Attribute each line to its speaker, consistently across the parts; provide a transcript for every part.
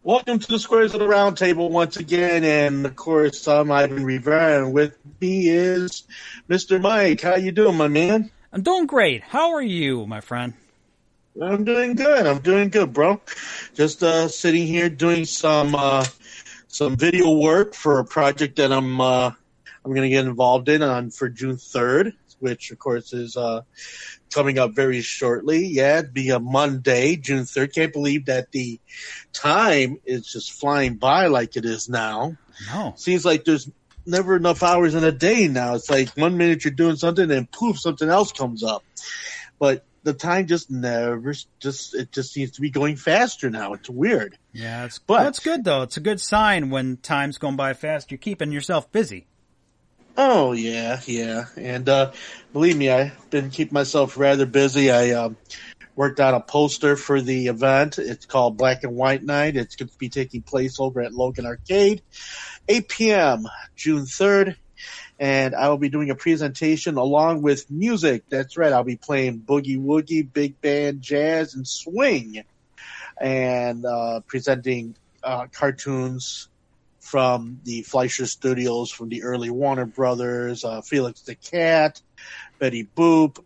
Speaker 1: Welcome to the Squares of the Round Table once again, and of course, I'm Ivan Rivera, and with me is Mr. Mike. How you doing, my man?
Speaker 2: I'm doing great. How are you, my friend?
Speaker 1: I'm doing good. I'm doing good, bro. Just sitting here doing some video work for a project that I'm going to get involved in on for June 3rd, which of course is coming up very shortly. Yeah, it'd be a Monday, June 3rd. Can't believe that the time is just flying by like it is now.
Speaker 2: No.
Speaker 1: Seems like there's never enough hours in a day now. It's like 1 minute you're doing something and poof, something else comes up. But the time just never, it just seems to be going faster now. It's weird.
Speaker 2: Yeah, that's good though. It's a good sign when time's going by fast. You're keeping yourself busy.
Speaker 1: Oh, yeah. And believe me, I've been keeping myself rather busy. I worked on a poster for the event. It's called Black and White Night. It's going to be taking place over at Logan Arcade, 8 p.m., June 3rd. And I will be doing a presentation along with music. That's right. I'll be playing boogie woogie, big band, jazz, and swing. And presenting cartoons from the Fleischer Studios, from the early Warner Brothers, Felix the Cat, Betty Boop.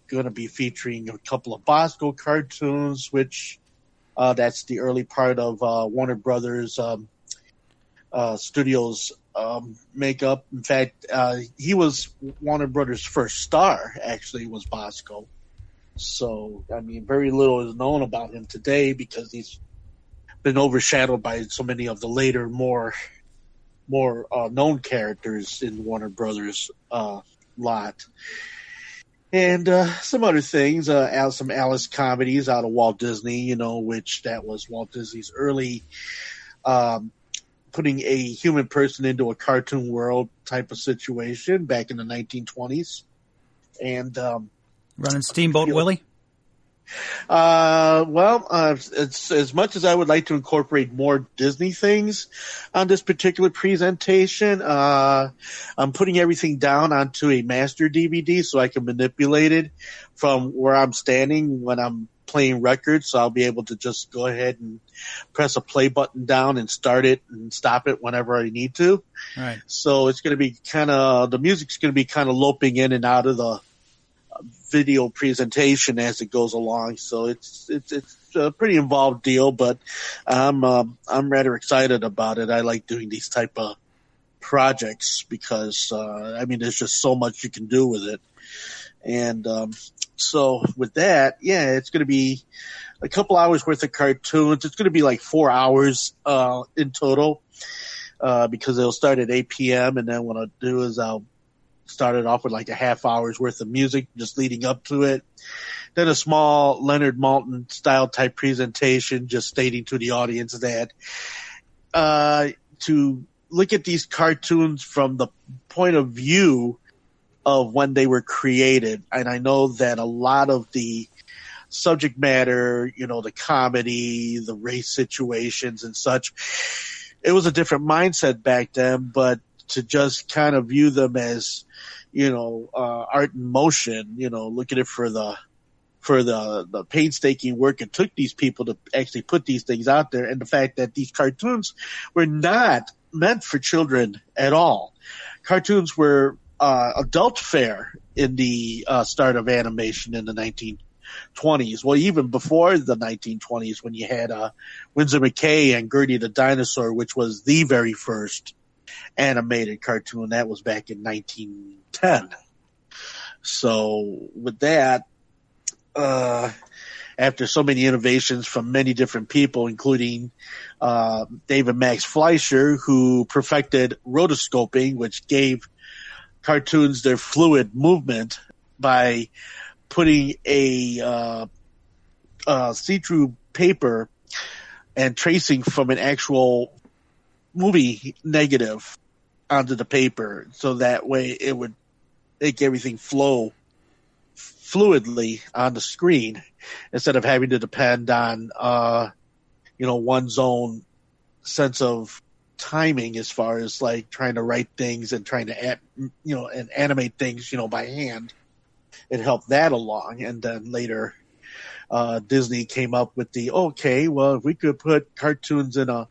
Speaker 1: Going to be featuring a couple of Bosco cartoons, which that's the early part of Warner Brothers Studios makeup. In fact, he was Warner Brothers' first star, actually, was Bosco. So, I mean, very little is known about him today because he's been overshadowed by so many of the later, more known characters in Warner Brothers lot. And some other things, some Alice comedies out of Walt Disney, which that was Walt Disney's early putting a human person into a cartoon world type of situation back in the 1920s. And
Speaker 2: running Steamboat Willie?
Speaker 1: It's as much as I would like to incorporate more Disney things on this particular presentation. I'm putting everything down onto a master DVD so I can manipulate it from where I'm standing when I'm playing records. So I'll be able to just go ahead and press a play button down and start it and stop it whenever I need to.
Speaker 2: Right. So
Speaker 1: it's going to be the music's going to be kind of loping in and out of the video presentation as it goes along. So it's a pretty involved deal, but I'm rather excited about it. I like doing these type of projects because there's just so much you can do with it. And so with that, yeah, it's going to be a couple hours worth of cartoons. It's going to be like 4 hours in total because it'll start at 8 p.m. and then what I'll do is I'll started off with like a half hour's worth of music just leading up to it. Then a small Leonard Maltin style type presentation just stating to the audience that to look at these cartoons from the point of view of when they were created. And I know that a lot of the subject matter, the comedy, the race situations and such, it was a different mindset back then, but to just kind of view them as, art in motion, look at it for the painstaking work it took these people to actually put these things out there. And the fact that these cartoons were not meant for children at all. Cartoons were, adult fare in the, start of animation in the 1920s. Well, even before the 1920s when you had, Winsor McKay and Gertie the Dinosaur, which was the very first animated cartoon. That was back in 1910. So with that, after so many innovations from many different people, including David Max Fleischer, who perfected rotoscoping, which gave cartoons their fluid movement by putting a see-through paper and tracing from an actual movie negative onto the paper, so that way it would make everything flow fluidly on the screen instead of having to depend on one's own sense of timing as far as like trying to write things and trying to and animate things by hand. It helped that along. And then later Disney came up with if we could put cartoons in a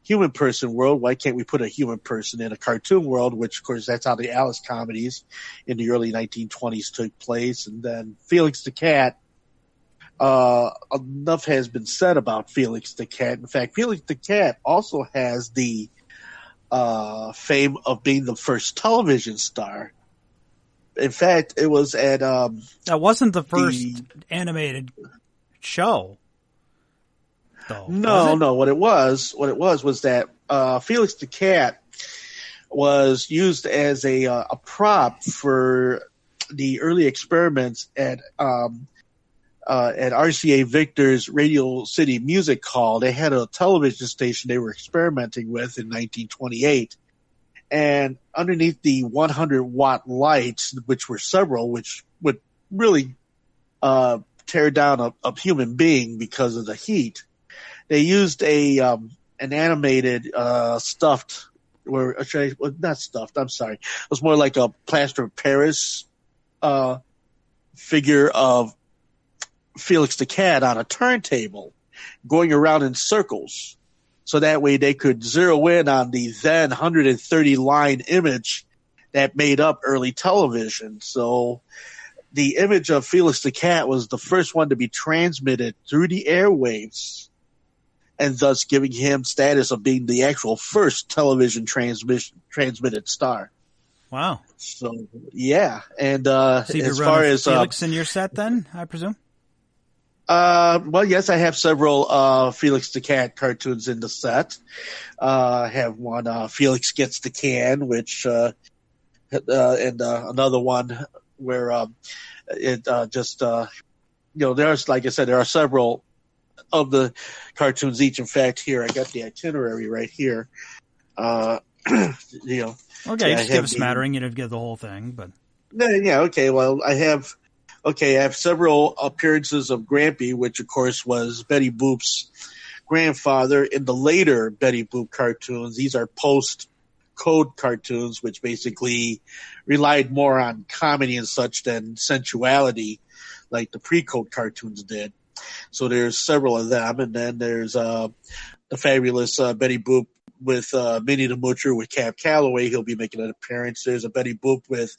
Speaker 1: human person world, why can't we put a human person in a cartoon world? Which, of course, that's how the Alice comedies in the early 1920s took place. And then Felix the Cat, enough has been said about Felix the Cat. In fact, Felix the Cat also has the fame of being the first television star. In fact, it was at
Speaker 2: that wasn't the first animated show. Though,
Speaker 1: no. What it was that Felix the Cat was used as a prop for the early experiments at RCA Victor's Radio City Music Hall. They had a television station they were experimenting with in 1928. And underneath the 100-watt lights, which were several, which would really tear down a human being because of the heat, they used an animated stuffed, or not stuffed, I'm sorry. It was more like a plaster of Paris figure of Felix the Cat on a turntable going around in circles. So that way they could zero in on the then 130-line image that made up early television. So the image of Felix the Cat was the first one to be transmitted through the airwaves, and thus giving him status of being the actual first television transmitted star.
Speaker 2: Wow.
Speaker 1: So, yeah. And
Speaker 2: so
Speaker 1: as far as
Speaker 2: Felix in your set then, I presume?
Speaker 1: Well, yes, I have several Felix the Cat cartoons in the set. I have one, Felix Gets the Can, which and another one where there's, like I said, there are several of the cartoons each. In fact, here I got the itinerary right here.
Speaker 2: Okay, just give a smattering. You didn't give the whole thing, but
Speaker 1: yeah. Okay, well, I have several appearances of Grampy, which of course was Betty Boop's grandfather in the later Betty Boop cartoons. These are post-code cartoons, which basically relied more on comedy and such than sensuality, like the pre-code cartoons did. So there's several of them, and then there's the fabulous Betty Boop with Minnie the Moocher with Cab Calloway. He'll be making an appearance. There's a Betty Boop with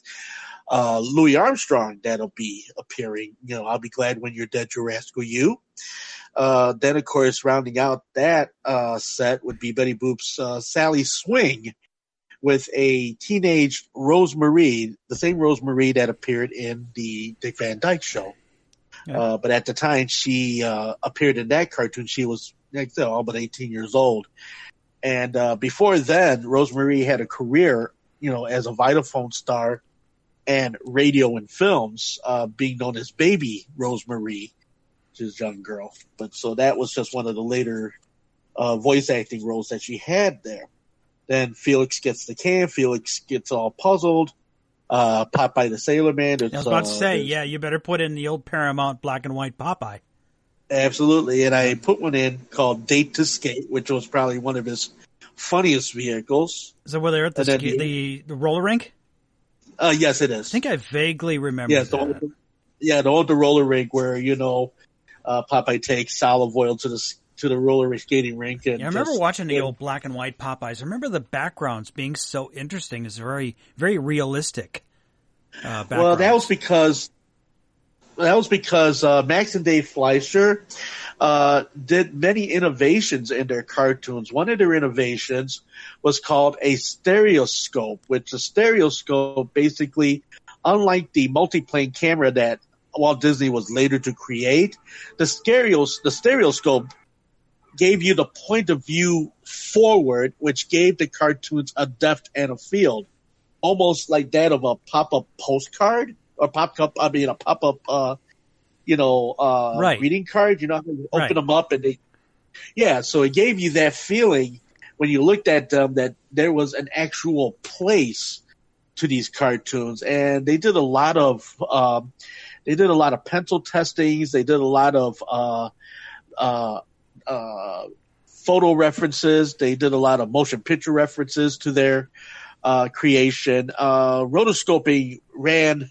Speaker 1: Louis Armstrong that'll be appearing. I'll be glad when you're dead, you rascal you. Then, of course, rounding out that set would be Betty Boop's Sally Swing with a teenage Rosemarie, the same Rosemarie that appeared in the Dick Van Dyke Show. Yeah. But at the time she appeared in that cartoon, she was all but 18 years old. And before then, Rosemarie had a career, as a Vitaphone star and radio and films, being known as Baby Rosemarie, which is a young girl. But so that was just one of the later voice acting roles that she had there. Then Felix Gets the Can. Felix Gets All Puzzled. Popeye the Sailor Man.
Speaker 2: I was about to say, you better put in the old Paramount black and white Popeye.
Speaker 1: Absolutely. And I put one in called Date to Skate, which was probably one of his funniest vehicles.
Speaker 2: Is that where they're at the roller rink?
Speaker 1: Yes, it is.
Speaker 2: I think I vaguely remember that.
Speaker 1: The roller rink where, Popeye takes olive oil to the roller skating rink. And
Speaker 2: I remember watching the old black and white Popeyes. I remember the backgrounds being so interesting. It's very, very realistic.
Speaker 1: Well, that was because Max and Dave Fleischer did many innovations in their cartoons. One of their innovations was called a stereoscope, which a stereoscope basically, unlike the multiplane camera that Walt Disney was later to create, the stereoscope gave you the point of view forward, which gave the cartoons a depth and a field, almost like that of a pop-up postcard or a pop-up greeting card. You know, you open them up and so it gave you that feeling when you looked at them that there was an actual place to these cartoons. And they did a lot of pencil testings. They did a lot of photo references. They did a lot of motion picture references to their creation. Rotoscoping ran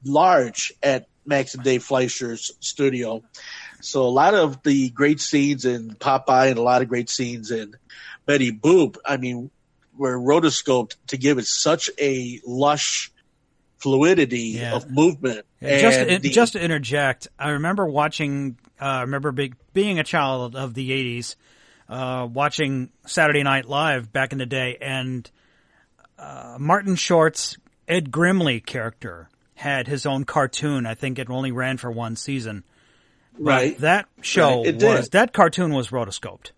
Speaker 1: large at Max and Dave Fleischer's studio. So a lot of the great scenes in Popeye and a lot of great scenes in Betty Boop, I mean, were rotoscoped to give it such a lush fluidity of movement.
Speaker 2: Yeah, just to interject, I remember watching, being a child of the 80s, watching Saturday Night Live back in the day, and Martin Short's Ed Grimley character had his own cartoon. I think it only ran for one season.
Speaker 1: Right.
Speaker 2: But that show that cartoon was rotoscoped.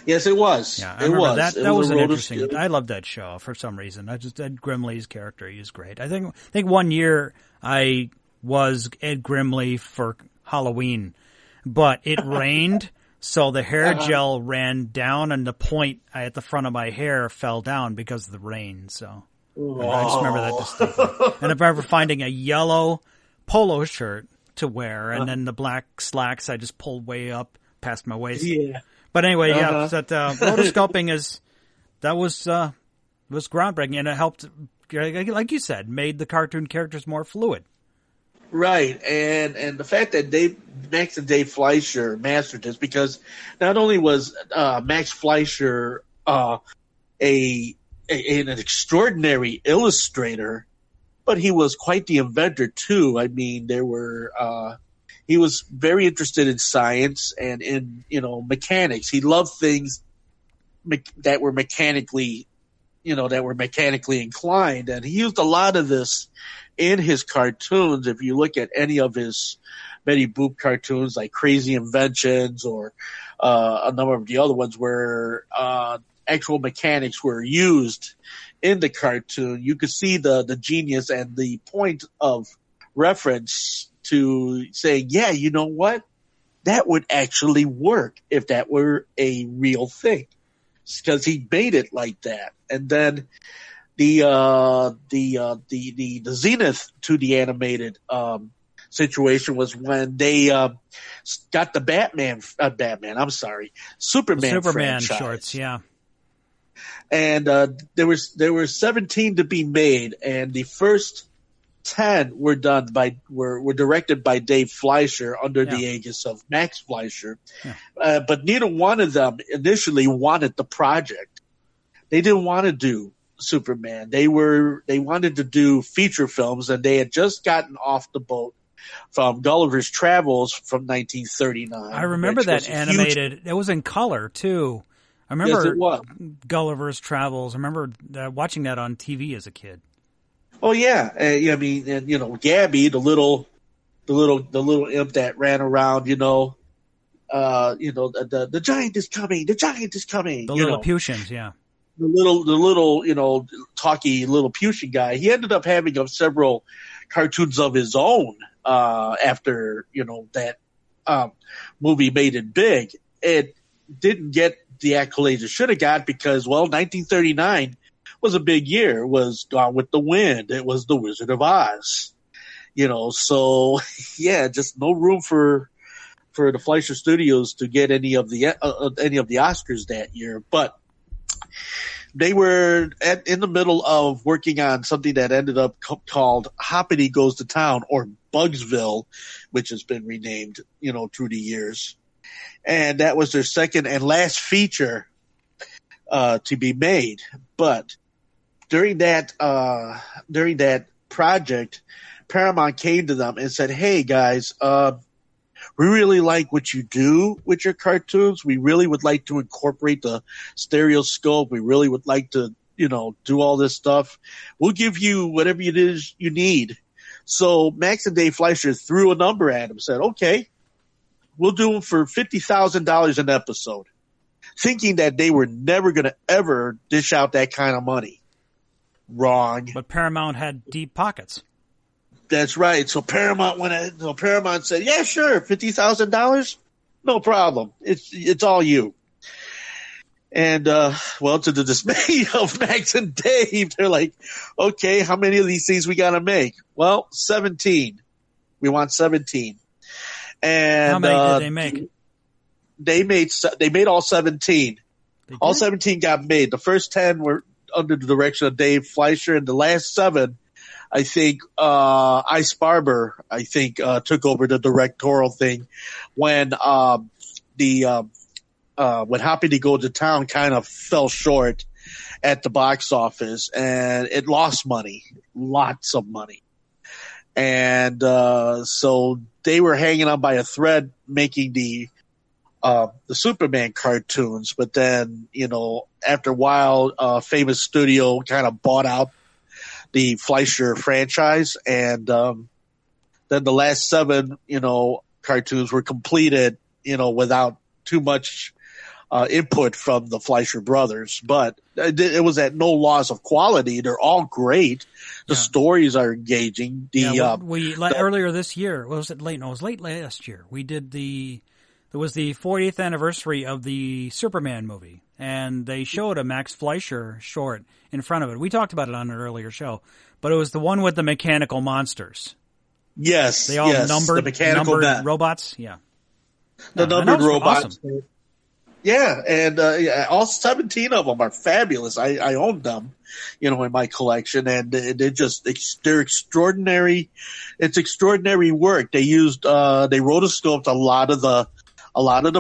Speaker 1: Yes, it was.
Speaker 2: Yeah, I remember that. That was an interesting. I loved that show for some reason. Ed Grimley's character, he's great. I think one year I was Ed Grimley for Halloween, but it rained, so the hair gel ran down, and the point at the front of my hair fell down because of the rain. So I just remember that distinctly. And I remember finding a yellow polo shirt to wear, and then the black slacks I just pulled way up past my waist. Yeah. But anyway, that rotoscoping was groundbreaking, and it helped, like you said, made the cartoon characters more fluid.
Speaker 1: Right, and the fact that Max and Dave Fleischer mastered this, because not only was Max Fleischer an extraordinary illustrator, but he was quite the inventor too. I mean, he was very interested in science and in, mechanics. He loved things that were mechanically inclined. And he used a lot of this in his cartoons. If you look at any of his Betty Boop cartoons, like Crazy Inventions or a number of the other ones where actual mechanics were used in the cartoon, you could see the genius and the point of reference to saying, yeah, you know what? That would actually work if that were a real thing, because he made it like that. And then the zenith to the animated situation was when they got the Superman franchise.
Speaker 2: Shorts, yeah.
Speaker 1: And there were 17 to be made, and the first 10 were directed by Dave Fleischer under the aegis of Max Fleischer. Yeah. But neither one of them initially wanted the project. They didn't want to do Superman. They wanted to do feature films, and they had just gotten off the boat from Gulliver's Travels from 1939.
Speaker 2: I remember that animated. It was in color too. I remember
Speaker 1: yes, it was.
Speaker 2: Gulliver's Travels. I remember watching that on TV as a kid. Oh
Speaker 1: yeah, I mean, and Gabby, the little imp that ran around, the giant is coming, the giant is coming.
Speaker 2: The Lilliputians, yeah.
Speaker 1: The little, talky Lilliputian guy. He ended up having several cartoons of his own after that movie made it big. It didn't get the accolades it should have got because, 1939 was a big year. It was Gone with the Wind. It was The Wizard of Oz. So yeah, just no room for the Fleischer Studios to get any of the Oscars that year. But they were in the middle of working on something that ended up called Hoppity Goes to Town, or Bugsville, which has been renamed, through the years. And that was their second and last feature to be made. But during that project, Paramount came to them and said, "Hey guys, we really like what you do with your cartoons. We really would like to incorporate the stereoscope. We really would like to, do all this stuff. We'll give you whatever it is you need." So Max and Dave Fleischer threw a number at him, said, "Okay, we'll do them for $50,000 an episode," thinking that they were never going to ever dish out that kind of money. Wrong.
Speaker 2: But Paramount had deep pockets.
Speaker 1: That's right. So Paramount said, "Yeah, sure, $50,000, no problem. It's all you." And to the dismay of Max and Dave, they're like, "Okay, how many of these things we got to make?" "Well, 17. We want 17." And
Speaker 2: how many did they make?
Speaker 1: They made all 17. All 17 got made. The first 10 were under the direction of Dave Fleischer, and the last 7 I think Ice Barber, took over the directorial thing when when Happy to Go to Town kind of fell short at the box office, and it lost money, lots of money. And so they were hanging on by a thread making the Superman cartoons, but then, after a while, Famous Studio kind of bought out the Fleischer franchise, and then the last 7, cartoons were completed, without too much input from the Fleischer brothers, but it was at no loss of quality. They're all great. The stories are engaging.
Speaker 2: Earlier this year, was it late? No, it was late last year. We did it was the 40th anniversary of the Superman movie, and they showed a Max Fleischer short in front of it. We talked about it on an earlier show, but it was the one with the mechanical monsters.
Speaker 1: Yes,
Speaker 2: they all numbered
Speaker 1: men.
Speaker 2: Robots. Yeah,
Speaker 1: the numbered robots.
Speaker 2: Awesome.
Speaker 1: Yeah, and all 17 of them are fabulous. I own them, in my collection, and they're extraordinary. It's extraordinary work. They used they rotoscoped a lot of the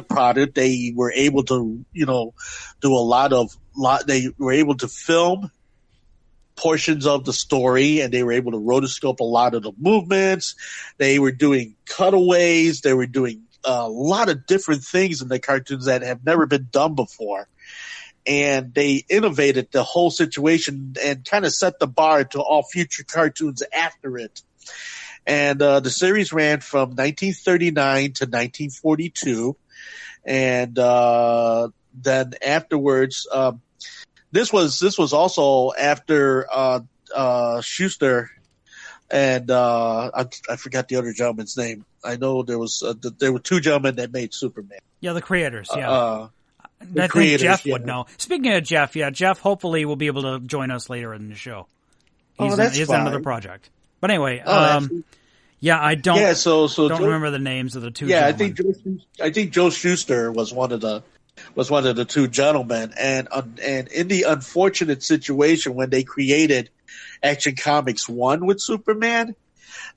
Speaker 1: product. They were able to do they were able to film portions of the story, and they were able to rotoscope a lot of the movements. They were doing cutaways. They were doing a lot of different things in the cartoons that have never been done before. And they innovated the whole situation and kind of set the bar to all future cartoons after it. And the series ran from 1939 to 1942. And then afterwards, this was also after Schuster and I forgot the other gentleman's name. I know there were 2 gentlemen that made Superman.
Speaker 2: Yeah, the creators. Yeah, I think Jeff would know. Speaking of Jeff, Jeff hopefully will be able to join us later in the show. He's in another project. But anyway, I don't. Yeah, so don't remember the names of the 2 gentlemen.
Speaker 1: I think Joe Shuster was one of the 2 gentlemen, and in the unfortunate situation when they created Action Comics 1 with Superman,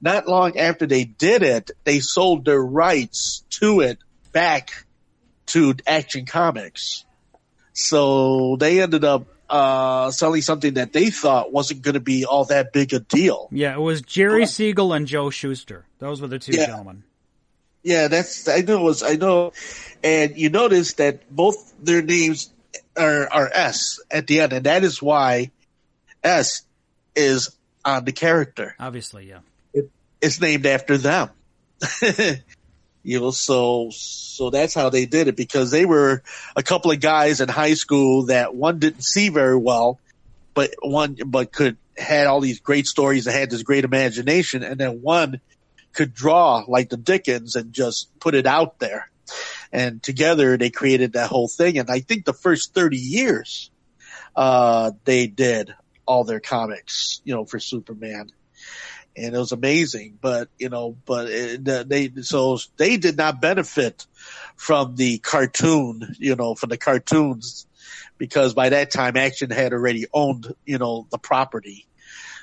Speaker 1: not long after they did it, they sold their rights to it back to Action Comics. So they ended up selling something that they thought wasn't going to be all that big a deal.
Speaker 2: Yeah, it was Jerry Siegel and Joe Shuster. Those were the 2 gentlemen.
Speaker 1: Yeah, I know. And you notice that both their names are S at the end, and that is why S is on the character.
Speaker 2: Obviously, yeah.
Speaker 1: It's named after them. So that's how they did it, because they were a couple of guys in high school that one didn't see very well, but had all these great stories and had this great imagination, and then one could draw like the Dickens and just put it out there. And together they created that whole thing. And I think the first 30 years, they did all their comics, for Superman. And it was amazing, but they did not benefit from the cartoon, from the cartoons, because by that time Action had already owned, the property.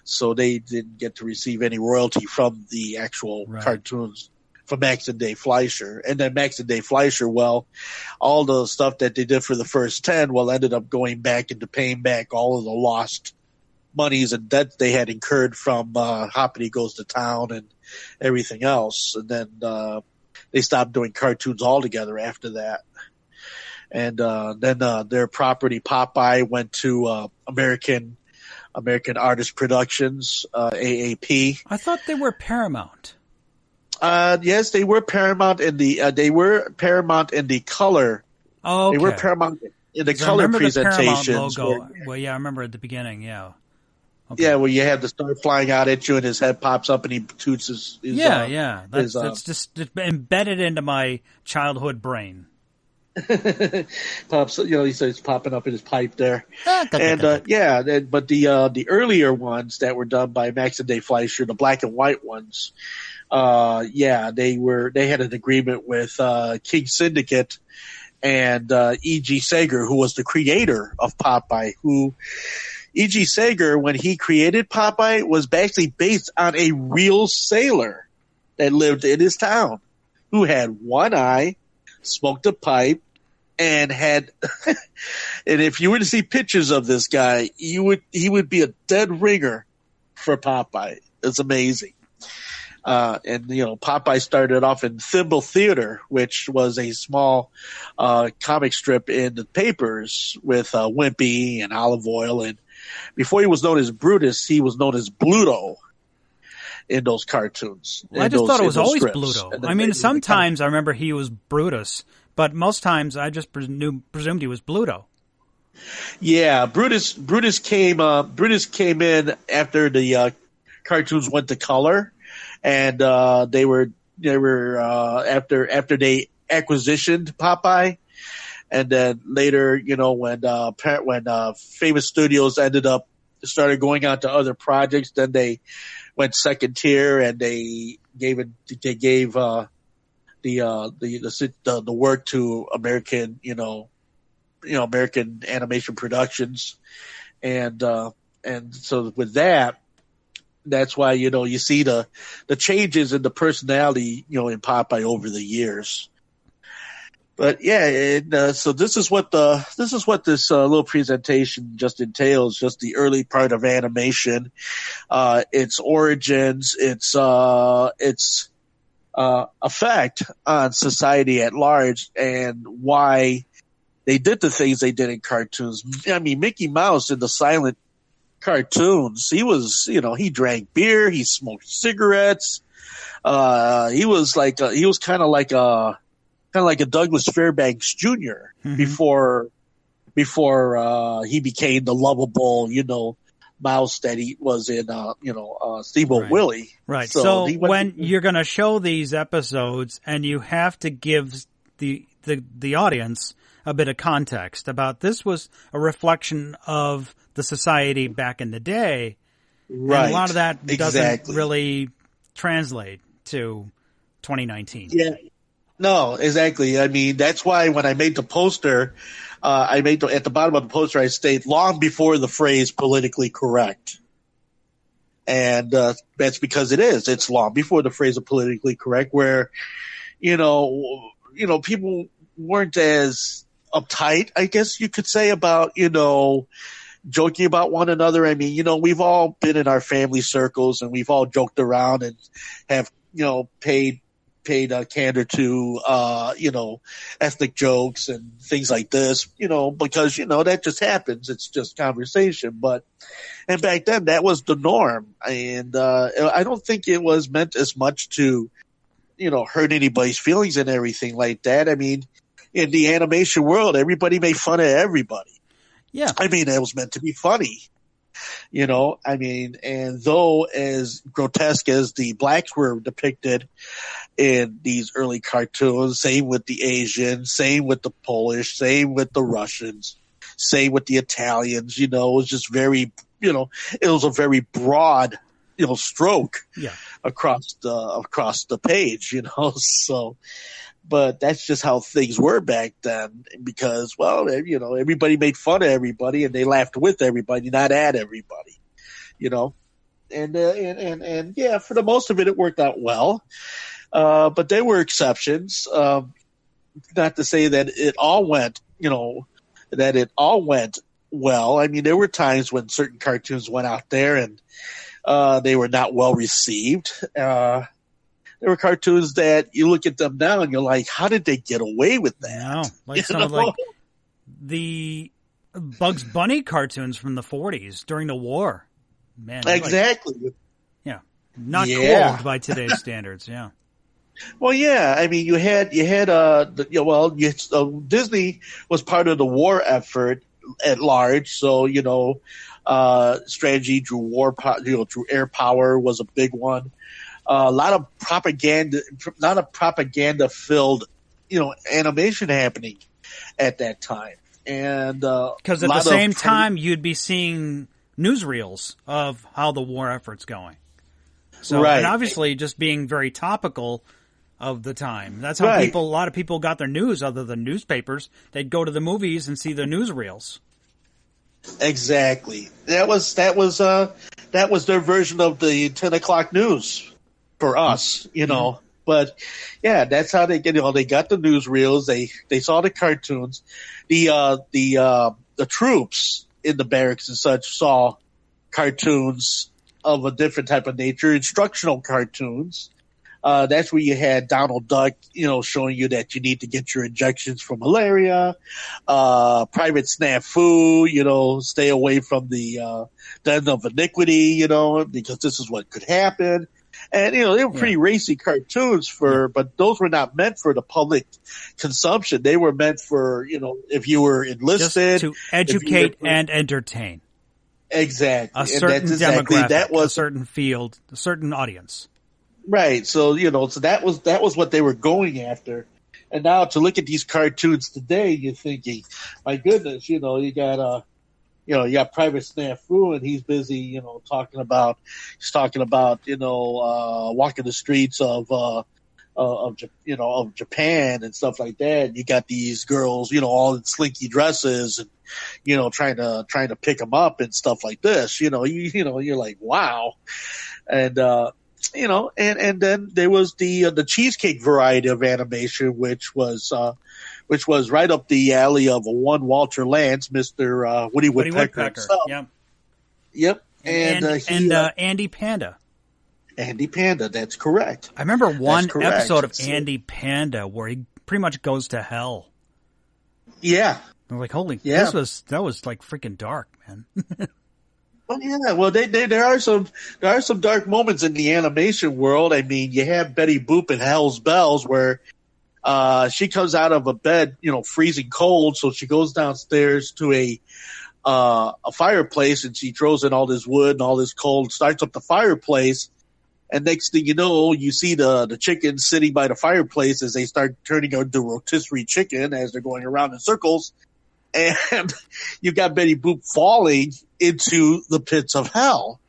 Speaker 1: So they didn't get to receive any royalty from the actual cartoons from Max and Dave Fleischer. And then Max and Dave Fleischer, all the stuff that they did for the first 10, ended up going back into paying back all of the lost monies and debts they had incurred from Hoppity Goes to Town and everything else. And then they stopped doing cartoons altogether after that. And then their property Popeye went to American Artist Productions, AAP.
Speaker 2: I thought they were Paramount.
Speaker 1: Yes, they were Paramount in the color.
Speaker 2: Oh, okay.
Speaker 1: They were Paramount in the color presentations.
Speaker 2: The Paramount logo. Well, yeah, I remember at the beginning. Yeah.
Speaker 1: Okay. Yeah, where you have the star flying out at you and his head pops up and he toots his
Speaker 2: That's just embedded into my childhood brain.
Speaker 1: Pops, he says popping up in his pipe there. But the earlier ones that were done by Max and Dave Fleischer, the black and white ones, they had an agreement with King Syndicate and E.G. Sager, who was the creator of Popeye, who E.G. Sager, when he created Popeye, was actually based on a real sailor that lived in his town who had one eye, smoked a pipe, and had, and if you were to see pictures of this guy, he would be a dead ringer for Popeye. It's amazing. And Popeye started off in Thimble Theater, which was a small comic strip in the papers with Wimpy and Olive Oyl. And before he was known as Brutus, he was known as Bluto in those cartoons.
Speaker 2: Well, I just thought it was always Bluto. I mean, sometimes I remember he was Brutus, but most times I just presumed he was Bluto.
Speaker 1: Yeah, Brutus came in after the cartoons went to color. And they were after they acquisitioned Popeye, and then later, when Famous Studios started going out to other projects, then they went second tier, and they gave the work to American American Animation Productions, and so with that. That's why, you see the changes in the personality, in Popeye over the years. But yeah, so this is what this little presentation just entails, just the early part of animation, its origins, its effect on society at large, and why they did the things they did in cartoons. I mean, Mickey Mouse in the silent cartoons, he was, he drank beer, he smoked cigarettes. He was kind of like a Douglas Fairbanks Jr. before he became the lovable, mouse that he was in, Steamboat Willie.
Speaker 2: Right. So when you're going to show these episodes, and you have to give the audience a bit of context about this was a reflection of the society back in the day. Right. And a lot of that doesn't really translate to 2019.
Speaker 1: Yeah. No, exactly. I mean, that's why when I made the poster, at the bottom of the poster, I state long before the phrase politically correct. And, that's because it's long before the phrase of politically correct, where, people weren't as uptight, I guess you could say, about, joking about one another. I mean, we've all been in our family circles, and we've all joked around and have, paid candor to, ethnic jokes and things like this, because, that just happens. It's just conversation. And back then that was the norm. And, I don't think it was meant as much to, hurt anybody's feelings and everything like that. I mean, in the animation world, everybody made fun of everybody.
Speaker 2: Yeah.
Speaker 1: I mean, it was meant to be funny, I mean, and though as grotesque as the blacks were depicted in these early cartoons, same with the Asians, same with the Polish, same with the Russians, same with the Italians, it was just very, it was a very broad, stroke across the page, so. But that's just how things were back then, because, well, everybody made fun of everybody, and they laughed with everybody, not at everybody, and yeah, for the most of it, it worked out well. But there were exceptions. Not to say that it all went, well. I mean, there were times when certain cartoons went out there and, they were not well received. There were cartoons that you look at them now and you're like, how did they get away with that?
Speaker 2: Like like the Bugs Bunny cartoons from the 40s during the war. Man,
Speaker 1: exactly.
Speaker 2: Not cool by today's standards. Yeah.
Speaker 1: Well, yeah. I mean, you had Disney was part of the war effort at large. So, strategy through war, through air power was a big one. A lot of propaganda filled, animation happening at that time. And,
Speaker 2: because at the same time you'd be seeing newsreels of how the war effort's going. So, and obviously just being very topical of the time. That's how a lot of people got their news other than newspapers. They'd go to the movies and see the newsreels.
Speaker 1: Exactly. That was their version of the 10 o'clock news for us, you know. Mm-hmm. But yeah, that's how they get. You know, they got the newsreels. They saw the cartoons. The troops in the barracks and such saw cartoons of a different type of nature, instructional cartoons. That's where you had Donald Duck, you know, showing you that you need to get your injections for malaria. Private Snafu, you know, stay away from the den of iniquity, you know, because this is what could happen. And, you know, they were pretty racy cartoons but those were not meant for the public consumption. They were meant for, you know, if you were enlisted.
Speaker 2: Just to educate and entertain.
Speaker 1: Exactly.
Speaker 2: A certain demographic, a certain field, a certain audience.
Speaker 1: Right. So, you know, so that was what they were going after. And now to look at these cartoons today, you're thinking, my goodness, you know, you got Private Snafu, and he's busy, you know, talking about, you know, walking the streets of Japan and stuff like that. You got these girls, you know, all in slinky dresses and, you know, trying to pick them up and stuff like this. You know, you're like, wow. And, you know, and then there was the cheesecake variety of animation, which was right up the alley of one Walter Lantz, Mr. Woody Woodpecker himself.
Speaker 2: Yep.
Speaker 1: Yep.
Speaker 2: And Andy Panda.
Speaker 1: Andy Panda, that's correct.
Speaker 2: I remember one episode of Andy Panda where he pretty much goes to hell.
Speaker 1: Yeah.
Speaker 2: I'm like, that was like freaking dark, man.
Speaker 1: Well, yeah. Well, there are some dark moments in the animation world. I mean, you have Betty Boop in Hell's Bells, where she comes out of a bed, you know, freezing cold, so she goes downstairs to a fireplace, and she throws in all this wood and all this coal, starts up the fireplace, and next thing you know, you see the chickens sitting by the fireplace as they start turning into rotisserie chicken as they're going around in circles. And you got Betty Boop falling into the pits of hell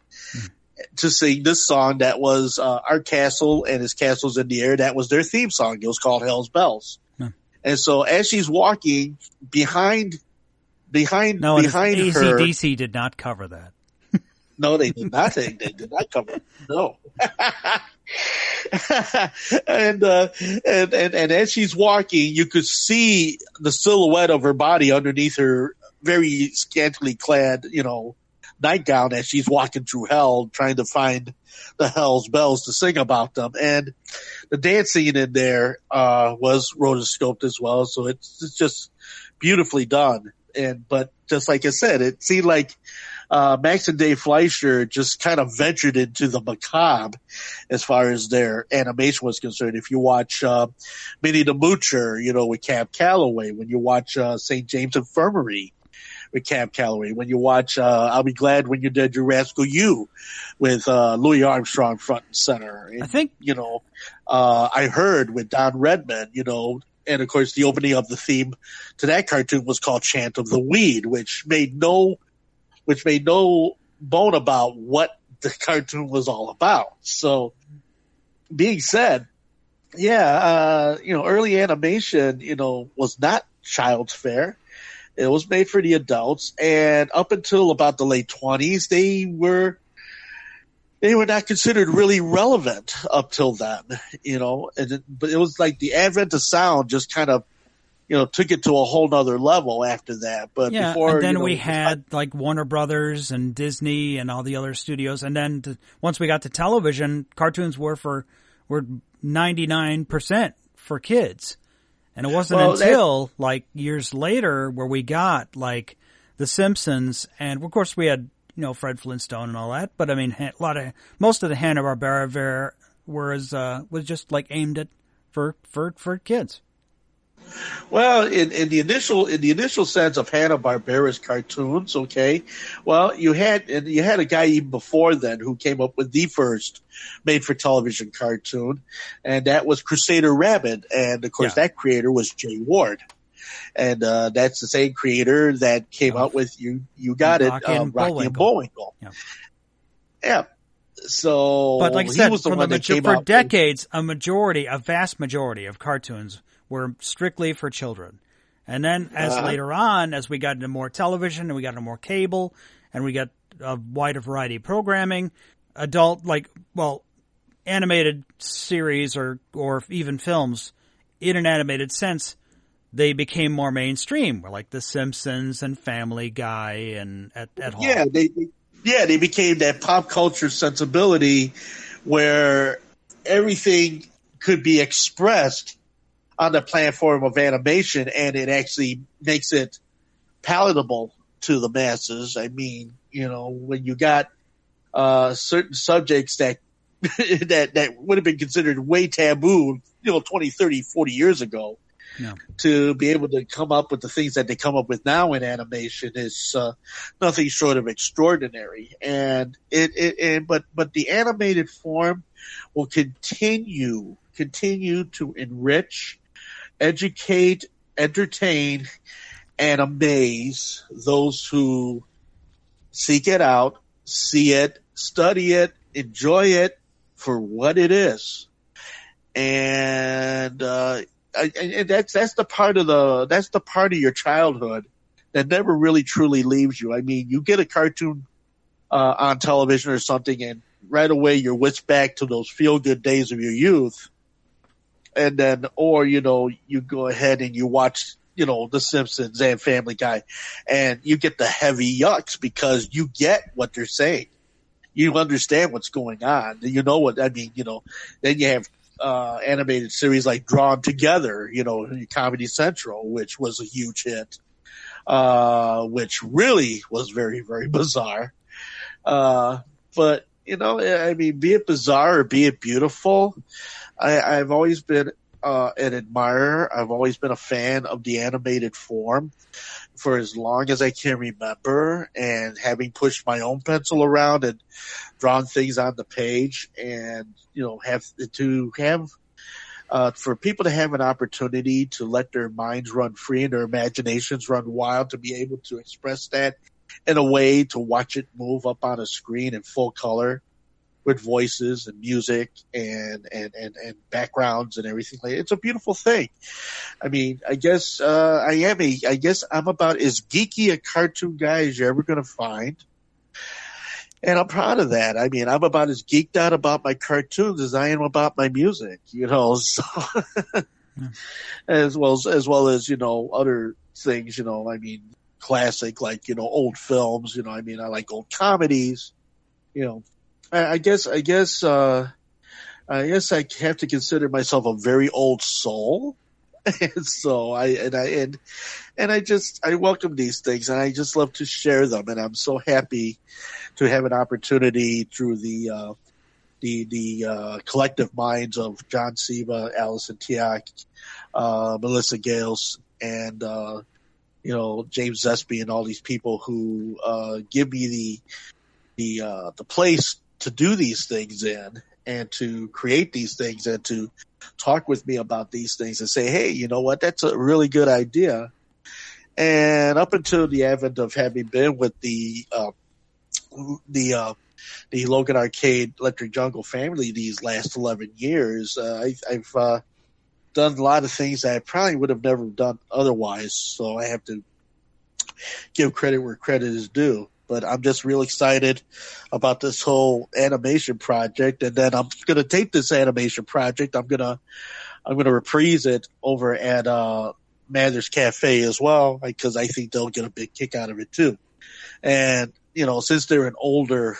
Speaker 1: to sing this song that was Our Castle and His Castle's in the Air. That was their theme song. It was called Hell's Bells. And so as she's walking behind her...
Speaker 2: AC/DC did not cover that.
Speaker 1: No, they did not. They did not cover it. No. And as she's walking, you could see the silhouette of her body underneath her very scantily clad, you know, nightgown as she's walking through hell, trying to find the Hell's Bells to sing about them. And the dancing in there was rotoscoped as well, so it's just beautifully done. But just like I said, it seemed like Max and Dave Fleischer just kind of ventured into the macabre as far as their animation was concerned. If you watch Minnie the Moocher, you know, with Cab Calloway, when you watch St. James Infirmary with Cab Calloway, when you watch I'll Be Glad When You're Dead, You Rascal You with Louis Armstrong front and center. And,
Speaker 2: I think,
Speaker 1: you know, I Heard with Don Redman, you know, and of course the opening of the theme to that cartoon was called Chant of the Weed, which made no bone about what the cartoon was all about. So, being said, yeah, you know, early animation, you know, was not child's fare. It was made for the adults, and up until about the late 20s, they were not considered really relevant up till then, you know. But it was like the advent of sound just kind of, you know, took it to a whole nother level after that. But
Speaker 2: yeah,
Speaker 1: before,
Speaker 2: and then
Speaker 1: you know,
Speaker 2: we had like Warner Brothers and Disney and all the other studios. And then once we got to television, cartoons were 99% for kids. And it wasn't until like years later where we got like The Simpsons, and of course we had, you know, Fred Flintstone and all that. But I mean, most of the Hanna-Barbera was just like aimed at for kids.
Speaker 1: Well, in the initial sense of Hanna-Barbera's cartoons, okay. Well, you had a guy even before then who came up with the first made-for-television cartoon, and that was Crusader Rabbit, and of course that creator was Jay Ward, and that's the same creator that came out with Rocky and Bullwinkle. Yeah. So,
Speaker 2: but like I said, he was the one that came out for decades. A vast majority of cartoons were strictly for children. And then later on, as we got into more television and we got into more cable and we got a wider variety of programming, animated series or even films in an animated sense, they became more mainstream, like The Simpsons and Family Guy and at home.
Speaker 1: They became that pop culture sensibility where everything could be expressed on the platform of animation, and it actually makes it palatable to the masses. I mean, when you got certain subjects that that would have been considered way taboo, 20, 30, 40 years ago, to be able to come up with the things that they come up with now in animation is nothing short of extraordinary. And but the animated form will continue to enrich, educate, entertain, and amaze those who seek it out, see it, study it, enjoy it for what it is. And that's the part of your childhood that never really truly leaves you. I mean, you get a cartoon on television or something, and right away you're whisked back to those feel good days of your youth. And then, or you go ahead and you watch The Simpsons and Family Guy, and you get the heavy yucks because you get what they're saying. You understand what's going on. You know what I mean. Then you have animated series like Drawn Together, Comedy Central, which was a huge hit, which really was very, very bizarre. But I mean, be it bizarre or be it beautiful, I've always been an admirer. I've always been a fan of the animated form for as long as I can remember, and having pushed my own pencil around and drawn things on the page, and for people to have an opportunity to let their minds run free and their imaginations run wild, to be able to express that in a way to watch it move up on a screen in full color with voices and music and backgrounds and everything. It's a beautiful thing. I mean, I guess I'm about as geeky a cartoon guy as you're ever going to find. And I'm proud of that. I mean, I'm about as geeked out about my cartoons as I am about my music, so as well as, other things, I mean, classic, like, old films, I mean, I like old comedies, I guess I have to consider myself a very old soul. And so I welcome these things, and I just love to share them. And I'm so happy to have an opportunity through the collective minds of John Siva, Allison Tiak, Melissa Gales, and, James Zesby, and all these people who, give me the place to do these things in, and to create these things, and to talk with me about these things, and say, hey, you know what, that's a really good idea. And up until the advent of having been with the Logan Arcade Electric Jungle family these last 11 years, I've done a lot of things that I probably would have never done otherwise. So I have to give credit where credit is due. But I'm just real excited about this whole animation project, and then I'm going to take this animation project. I'm going to reprise it over at Mather's Cafe as well, because I think they'll get a big kick out of it too. And since they're an older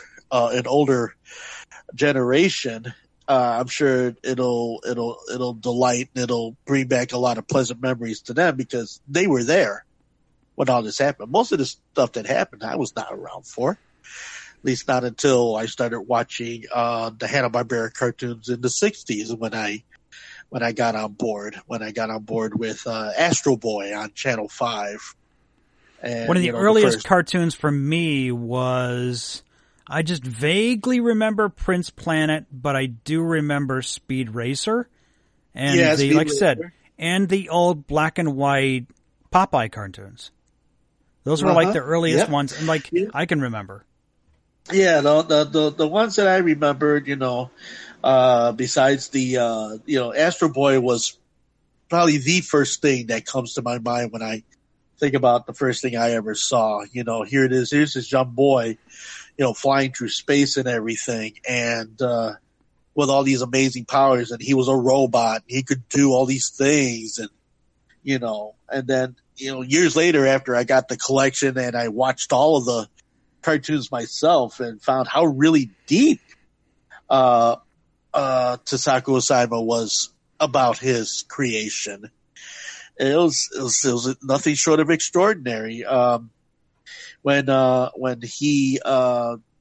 Speaker 1: generation, I'm sure it'll delight, and it'll bring back a lot of pleasant memories to them, because they were there when all this happened. Most of the stuff that happened, I was not around for. At least not until I started watching the Hanna-Barbera cartoons in the 60s when I got on board. When I got on board with Astro Boy on Channel 5. And,
Speaker 2: one of the earliest cartoons for me was, I just vaguely remember Prince Planet, but I do remember Speed Racer. And like I said, and the old black and white Popeye cartoons. Those were like the earliest ones, and I can remember.
Speaker 1: Yeah, the ones that I remembered, besides the Astro Boy was probably the first thing that comes to my mind when I think about the first thing I ever saw. Here it is. Here's this young boy, flying through space and everything, and with all these amazing powers, and he was a robot. He could do all these things, and and then years later, after I got the collection and I watched all of the cartoons myself, and found how really deep Tasaku Osamu was about his creation. It was nothing short of extraordinary. When he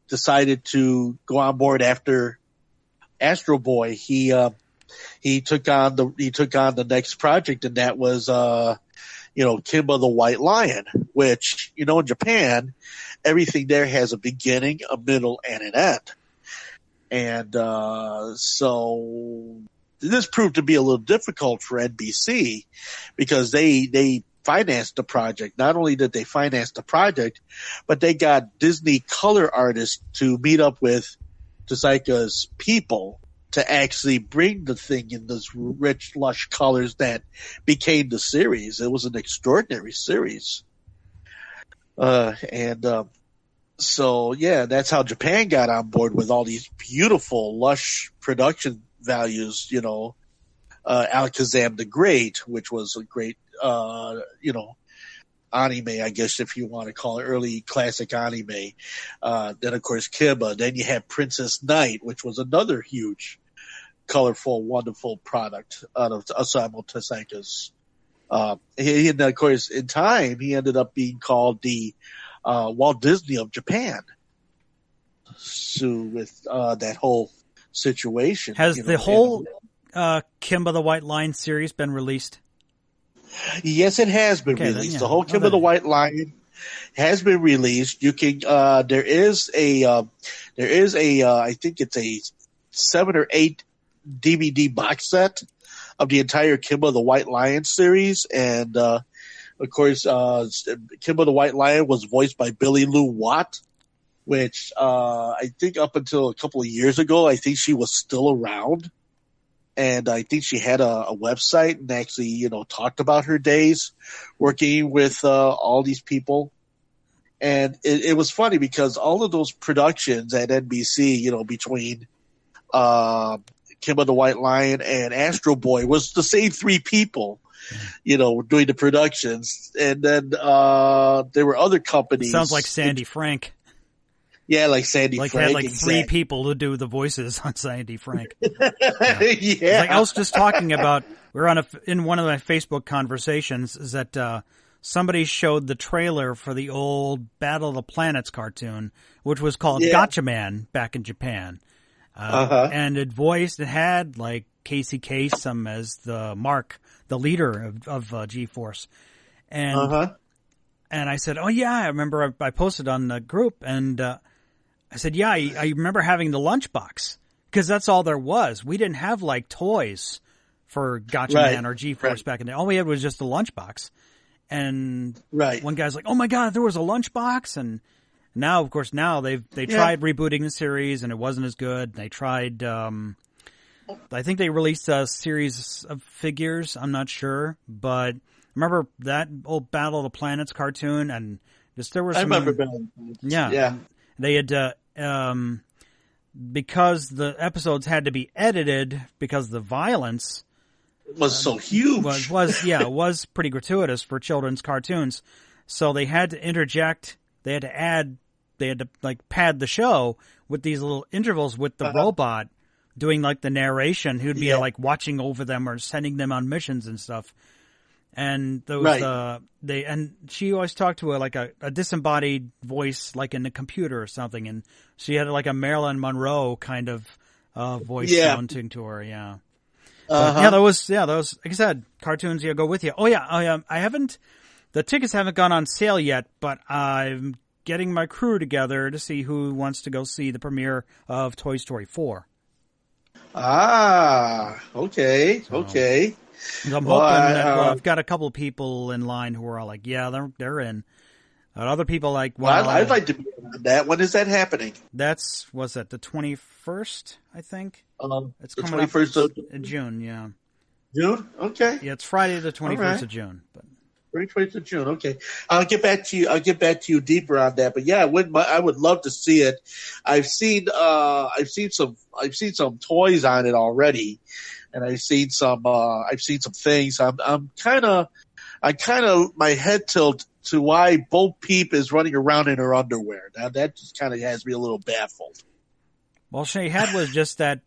Speaker 1: decided to go on board after Astro Boy, he took on the next project, and that was Kimba the White Lion, which in Japan, everything there has a beginning, a middle, and an end. And so this proved to be a little difficult for NBC, because they financed the project. Not only did they finance the project, but they got Disney color artists to meet up with Tezuka's people to actually bring the thing in those rich, lush colors that became the series. It was an extraordinary series. So yeah, that's how Japan got on board with all these beautiful, lush production values. Alakazam the Great, which was a great, anime, I guess, if you want to call it, early classic anime. Then of course Kimba. Then you had Princess Knight, which was another huge, colorful, wonderful product out of Osamu Tezuka's. And of course, in time, he ended up being called the Walt Disney of Japan. So with that whole situation,
Speaker 2: has the whole Kimba the White Lion series been released?
Speaker 1: Yes, it has been released. Yeah. The whole Kimba the White Lion has been released. You can there is a I think it's a 7 or 8 DVD box set of the entire Kimba the White Lion series, and of course, Kimba the White Lion was voiced by Billy Lou Watt, which I think up until a couple of years ago, I think she was still around. And I think she had a website and actually, talked about her days working with all these people. And it was funny because all of those productions at NBC, between Kimba the White Lion and Astro Boy was the same 3 people, doing the productions. And then there were other companies.
Speaker 2: It sounds like Sandy Frank.
Speaker 1: Yeah, like Sandy Frank.
Speaker 2: Had
Speaker 1: exactly.
Speaker 2: 3 people to do the voices on Sandy Frank.
Speaker 1: Yeah.
Speaker 2: I was just talking about, we were in one of my Facebook conversations, is that somebody showed the trailer for the old Battle of the Planets cartoon, which was called Gatchaman back in Japan. And it had like Casey Kasem as the leader of G-Force. And I said, oh yeah, I remember I posted on the group, and I said, yeah, I remember having the lunchbox, because that's all there was. We didn't have like toys for Gatchaman or G-Force back in the day. All we had was just the lunchbox. And one guy's like, oh my God, there was a lunchbox. And now, of course, they tried rebooting the series, and it wasn't as good. They tried, I think they released a series of figures. I'm not sure, but remember that old Battle of the Planets cartoon, and there was. I
Speaker 1: remember Battle of the Planets.
Speaker 2: Yeah. They had because the episodes had to be edited because the violence
Speaker 1: was so huge.
Speaker 2: Was pretty gratuitous for children's cartoons. So they had to interject. They had to like pad the show with these little intervals with the robot doing like the narration, who'd be like watching over them or sending them on missions and stuff. And those, and she always talked to a disembodied voice, like in a computer or something. And she had like a Marilyn Monroe kind of, voice sounding to her. Yeah. Those, like I said, cartoons, go with you. Oh yeah. The tickets haven't gone on sale yet, but I'm getting my crew together to see who wants to go see the premiere of Toy Story 4.
Speaker 1: Okay.
Speaker 2: I'm hoping that I've got a couple of people in line who are all like, yeah, they're in. Other people like, well,
Speaker 1: I'd like to be on that. When is that happening?
Speaker 2: Was that the 21st, I think?
Speaker 1: It's the 21st
Speaker 2: of June, yeah.
Speaker 1: June? Okay.
Speaker 2: Yeah, it's Friday the 21st of June. But
Speaker 1: 21st of June. Okay, I'll get back to you. I'll get back to you deeper on that. But yeah, I would love to see it. I've seen some toys on it already, and I've seen some things. I'm kind of my head tilt to why Bo Peep is running around in her underwear. Now that just kind of has me a little baffled.
Speaker 2: Well, she had was just that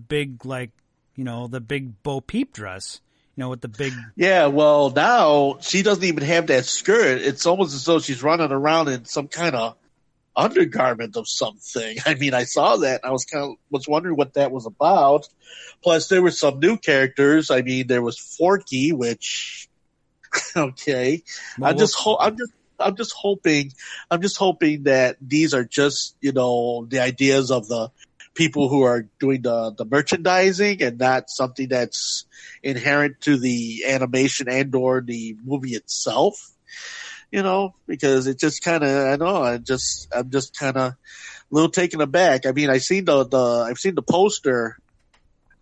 Speaker 2: big, like, the big Bo Peep dress. With the big...
Speaker 1: Yeah, well, now she doesn't even have that skirt. It's almost as though she's running around in some kind of undergarment of something. I mean, I saw that, and I was wondering what that was about. Plus, there were some new characters. I mean, there was Forky, which... Okay.
Speaker 2: Well,
Speaker 1: I'm just hoping that these are just, the ideas of the people who are doing the merchandising and not something that's inherent to the animation and or the movie itself, because it just kind of, I'm just kind of a little taken aback. I mean, I've seen the poster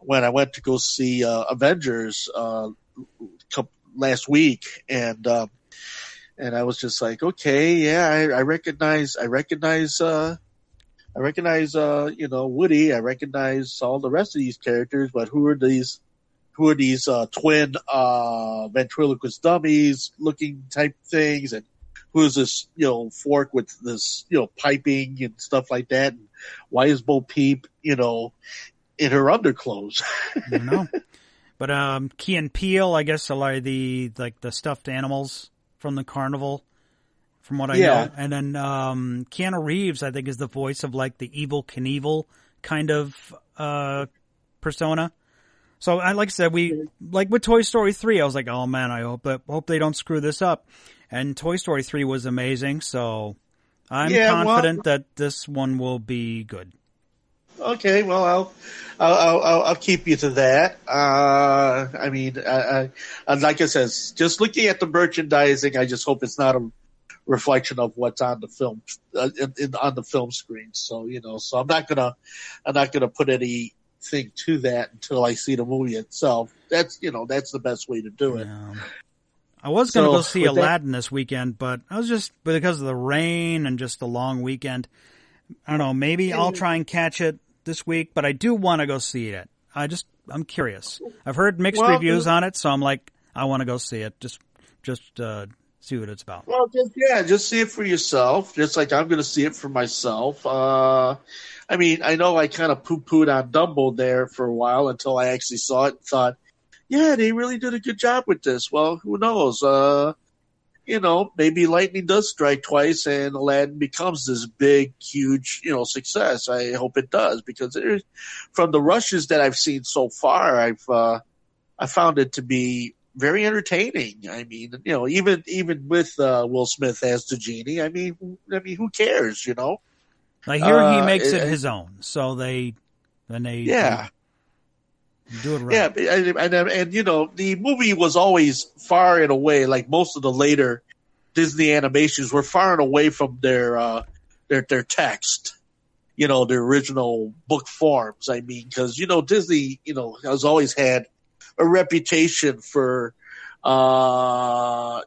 Speaker 1: when I went to go see Avengers last week, and I was just like, okay, yeah, I recognize Woody. I recognize all the rest of these characters, but who are these twin ventriloquist dummies looking type things, and who's this Fork with this piping and stuff like that, and why is Bo Peep in her underclothes?
Speaker 2: I don't know. But Key and Peele, I guess, are the stuffed animals from the carnival, from what I know. And then Keanu Reeves, I think, is the voice of like the Evel Knievel kind of persona. So, like I said, like with Toy Story 3, I was like, oh man, I hope they don't screw this up. And Toy Story 3 was amazing, so I'm confident that this one will be good.
Speaker 1: Okay, well, I'll keep you to that. I mean, like I said, just looking at the merchandising, I just hope it's not a reflection of what's on the film on the film screen. So so I'm not gonna put anything to that until I see the movie itself. That's that's the best way to do it.
Speaker 2: Yeah. I was going to go see Aladdin this weekend, but I was just because of the rain and just the long weekend. I don't know. Maybe I'll try and catch it this week, but I do want to go see it. I'm curious. I've heard mixed reviews on it, so I'm like, I want to go see it. Just see what it's about.
Speaker 1: Well, just see it for yourself. Just like I'm going to see it for myself. I mean, I know I kind of poo-pooed on Dumbo there for a while until I actually saw it and thought, yeah, they really did a good job with this. Well, who knows? Maybe lightning does strike twice and Aladdin becomes this big, huge, success. I hope it does, because from the rushes that I've seen so far, I found it to be very entertaining. I mean, even with Will Smith as the genie, I mean, who cares?
Speaker 2: I hear he makes it his own, so they do it right.
Speaker 1: Yeah, and the movie was always far and away, like most of the later Disney animations were far and away from their text, their original book forms. I mean, because Disney, has always had a reputation for for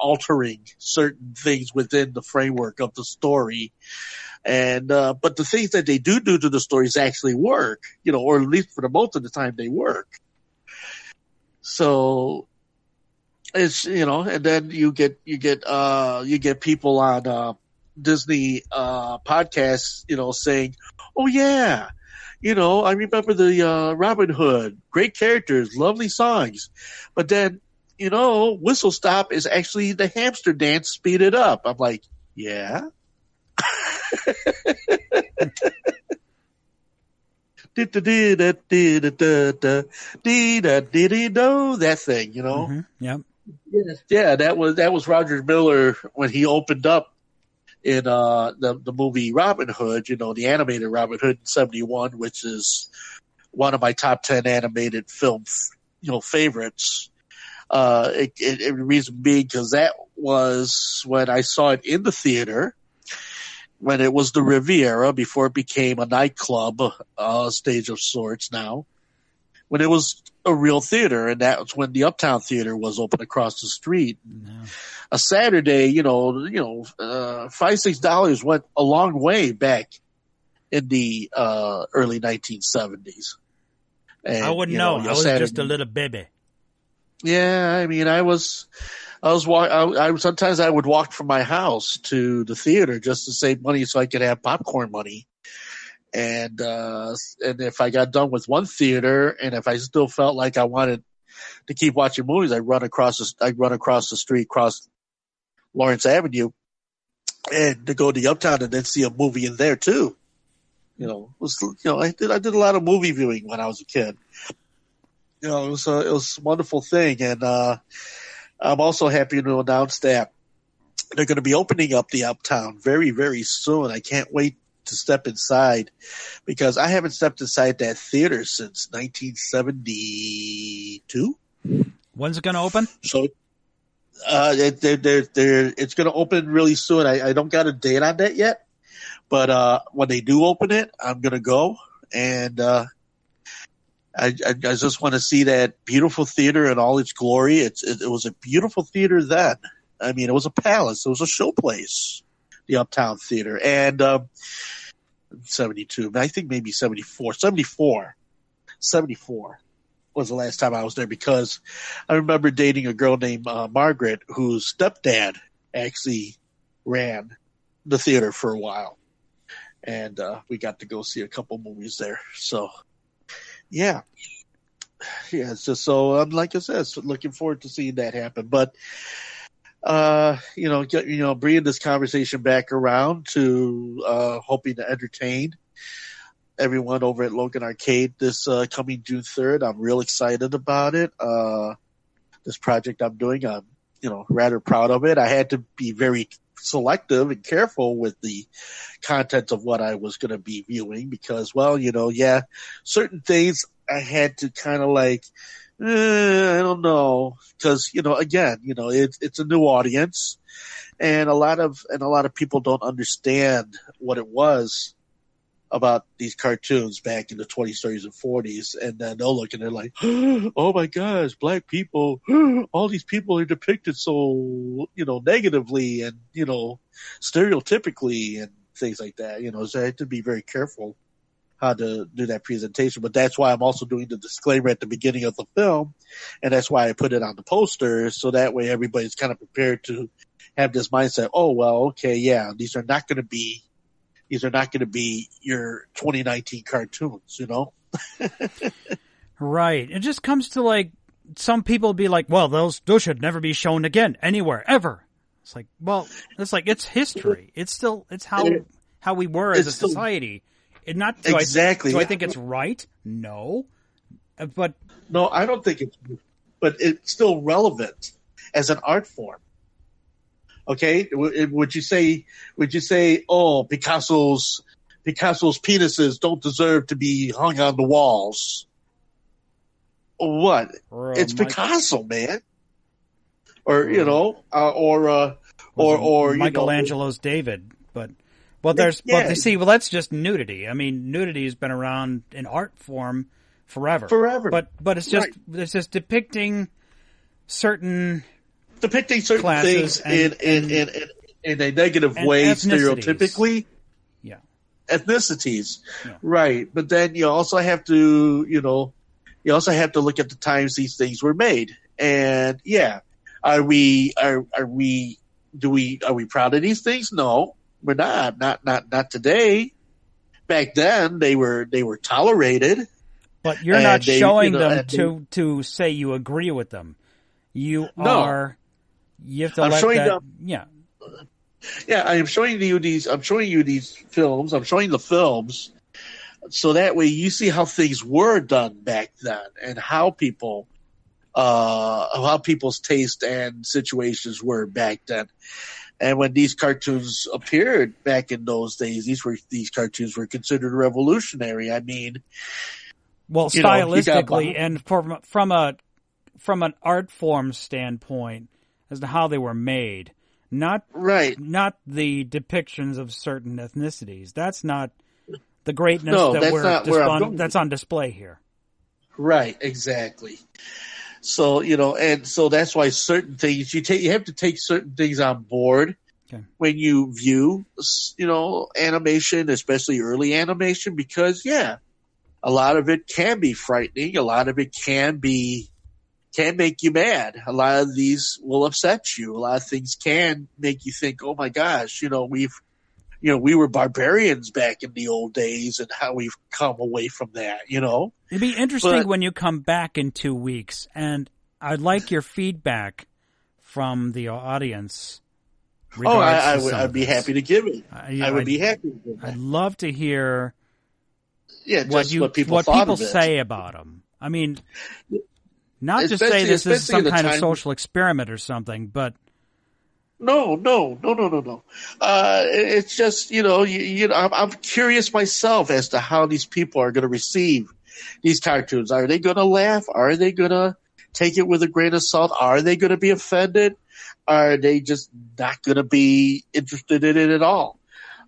Speaker 1: altering certain things within the framework of the story. And, but the things that they do to the stories actually work, or at least for the most of the time they work. So it's, and then you get people on, Disney, podcasts, saying, oh yeah, I remember the, Robin Hood, great characters, lovely songs. But then, Whistle Stop is actually the hamster dance speeded up. I'm like, yeah. That thing,
Speaker 2: Mm-hmm. Yep.
Speaker 1: Yeah, that was Roger Miller when he opened up in the movie Robin Hood, the animated Robin Hood in '71, which is one of my top 10 animated film favorites. The reason being because that was when I saw it in the theater, when it was the Riviera before it became a nightclub stage of sorts now. when it was a real theater, and that was when the Uptown Theater was open across the street.
Speaker 2: No.
Speaker 1: A Saturday, $5-6 went a long way back in the early 1970s. And,
Speaker 2: I wouldn't know. I was just a little baby.
Speaker 1: Yeah, I mean, sometimes I would walk from my house to the theater just to save money so I could have popcorn money. And if I got done with one theater, and if I still felt like I wanted to keep watching movies, I'd run across the street, cross Lawrence Avenue, and to go to the Uptown and then see a movie in there too. I did a lot of movie viewing when I was a kid. It was a wonderful thing, and I'm also happy to announce that they're going to be opening up the Uptown very, very soon. I can't wait to step inside, because I haven't stepped inside that theater since 1972.
Speaker 2: When's it going to open?
Speaker 1: So, it's going to open really soon. I don't got a date on that yet, but when they do open it, I'm going to go, and I just want to see that beautiful theater in all its glory. It was a beautiful theater then. I mean, it was a palace. It was a showplace, the Uptown Theater. And 72, I think maybe 74 was the last time I was there, because I remember dating a girl named Margaret, whose stepdad actually ran the theater for a while. And we got to go see a couple movies there. So, yeah. It's just so, like I said, looking forward to seeing that happen. But, bringing this conversation back around to hoping to entertain everyone over at Logan Arcade this coming June 3rd. I'm real excited about it. This project I'm doing, I'm rather proud of it. I had to be very selective and careful with the content of what I was going to be viewing, because, certain things I had to kind of I don't know, because it's a new audience, and a lot of people don't understand what it was about these cartoons back in the 20s, 30s, and 40s, and then they'll look and they're like, "Oh my gosh, black people! All these people are depicted so negatively and stereotypically and things like that." So I have to be very careful how to do that presentation. But that's why I'm also doing the disclaimer at the beginning of the film, and that's why I put it on the poster, so that way everybody's kind of prepared to have this mindset. Oh well, okay, yeah, these are not going to be your 2019 cartoons,
Speaker 2: Right. It just comes to some people be like, well, those should never be shown again anywhere ever. It's like, well, it's history. It's how we were as a society.
Speaker 1: Exactly.
Speaker 2: Do I think it's right? No. But
Speaker 1: no, I don't think but it's still relevant as an art form. Okay, would you say, oh, Picasso's penises don't deserve to be hung on the walls? What? It's Picasso, man. Or
Speaker 2: Michelangelo's David, but that's just nudity. I mean, nudity has been around in art form forever. But it's just depicting certain
Speaker 1: things in a negative way, stereotypically.
Speaker 2: Yeah.
Speaker 1: Ethnicities. Yeah. Right. But then you also have to look at the times these things were made. And yeah, are we proud of these things? No, we're not. Not today. Back then they were tolerated.
Speaker 2: But you're not showing them to say you agree with them. You have to let that. Yeah.
Speaker 1: Yeah, I am showing you these. I'm showing you these films. I'm showing the films, so that way you see how things were done back then, and how people's taste and situations were back then. And when these cartoons appeared back in those days, these cartoons were considered revolutionary. I mean,
Speaker 2: well, stylistically and from an art form standpoint as to how they were made, not the depictions of certain ethnicities. That's not the greatness that's on display here.
Speaker 1: Right, exactly. So, and so that's why certain things you have to take certain things on board when you view, animation, especially early animation, because a lot of it can be frightening. A lot of it can make you mad. A lot of these will upset you. A lot of things can make you think, oh my gosh, we were barbarians back in the old days, and how we've come away from that,
Speaker 2: It'd be interesting when you come back in 2 weeks, and I'd like your feedback from the audience.
Speaker 1: I'd be happy to give it. I would be happy to give it.
Speaker 2: I'd love to hear
Speaker 1: what people
Speaker 2: say about them. I mean, not to say this is some kind of social experiment or something, but...
Speaker 1: No. It's just, I'm curious myself as to how these people are going to receive these cartoons. Are they going to laugh? Are they going to take it with a grain of salt? Are they going to be offended? Are they just not going to be interested in it at all?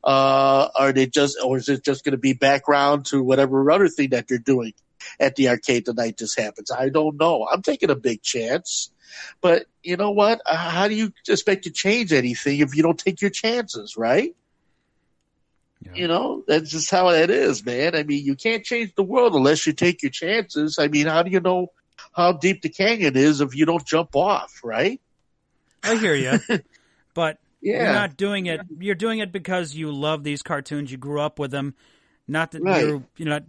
Speaker 1: Or is it just going to be background to whatever other thing that they're doing at the arcade the night this happens? I don't know. I'm taking a big chance. But you know what? How do you expect to change anything if you don't take your chances, right? Yeah. That's just how it is, man. I mean, you can't change the world unless you take your chances. I mean, how do you know how deep the canyon is if you don't jump off, right?
Speaker 2: I hear you. But you're not doing it. You're doing it because you love these cartoons. You grew up with them. Not that you're not.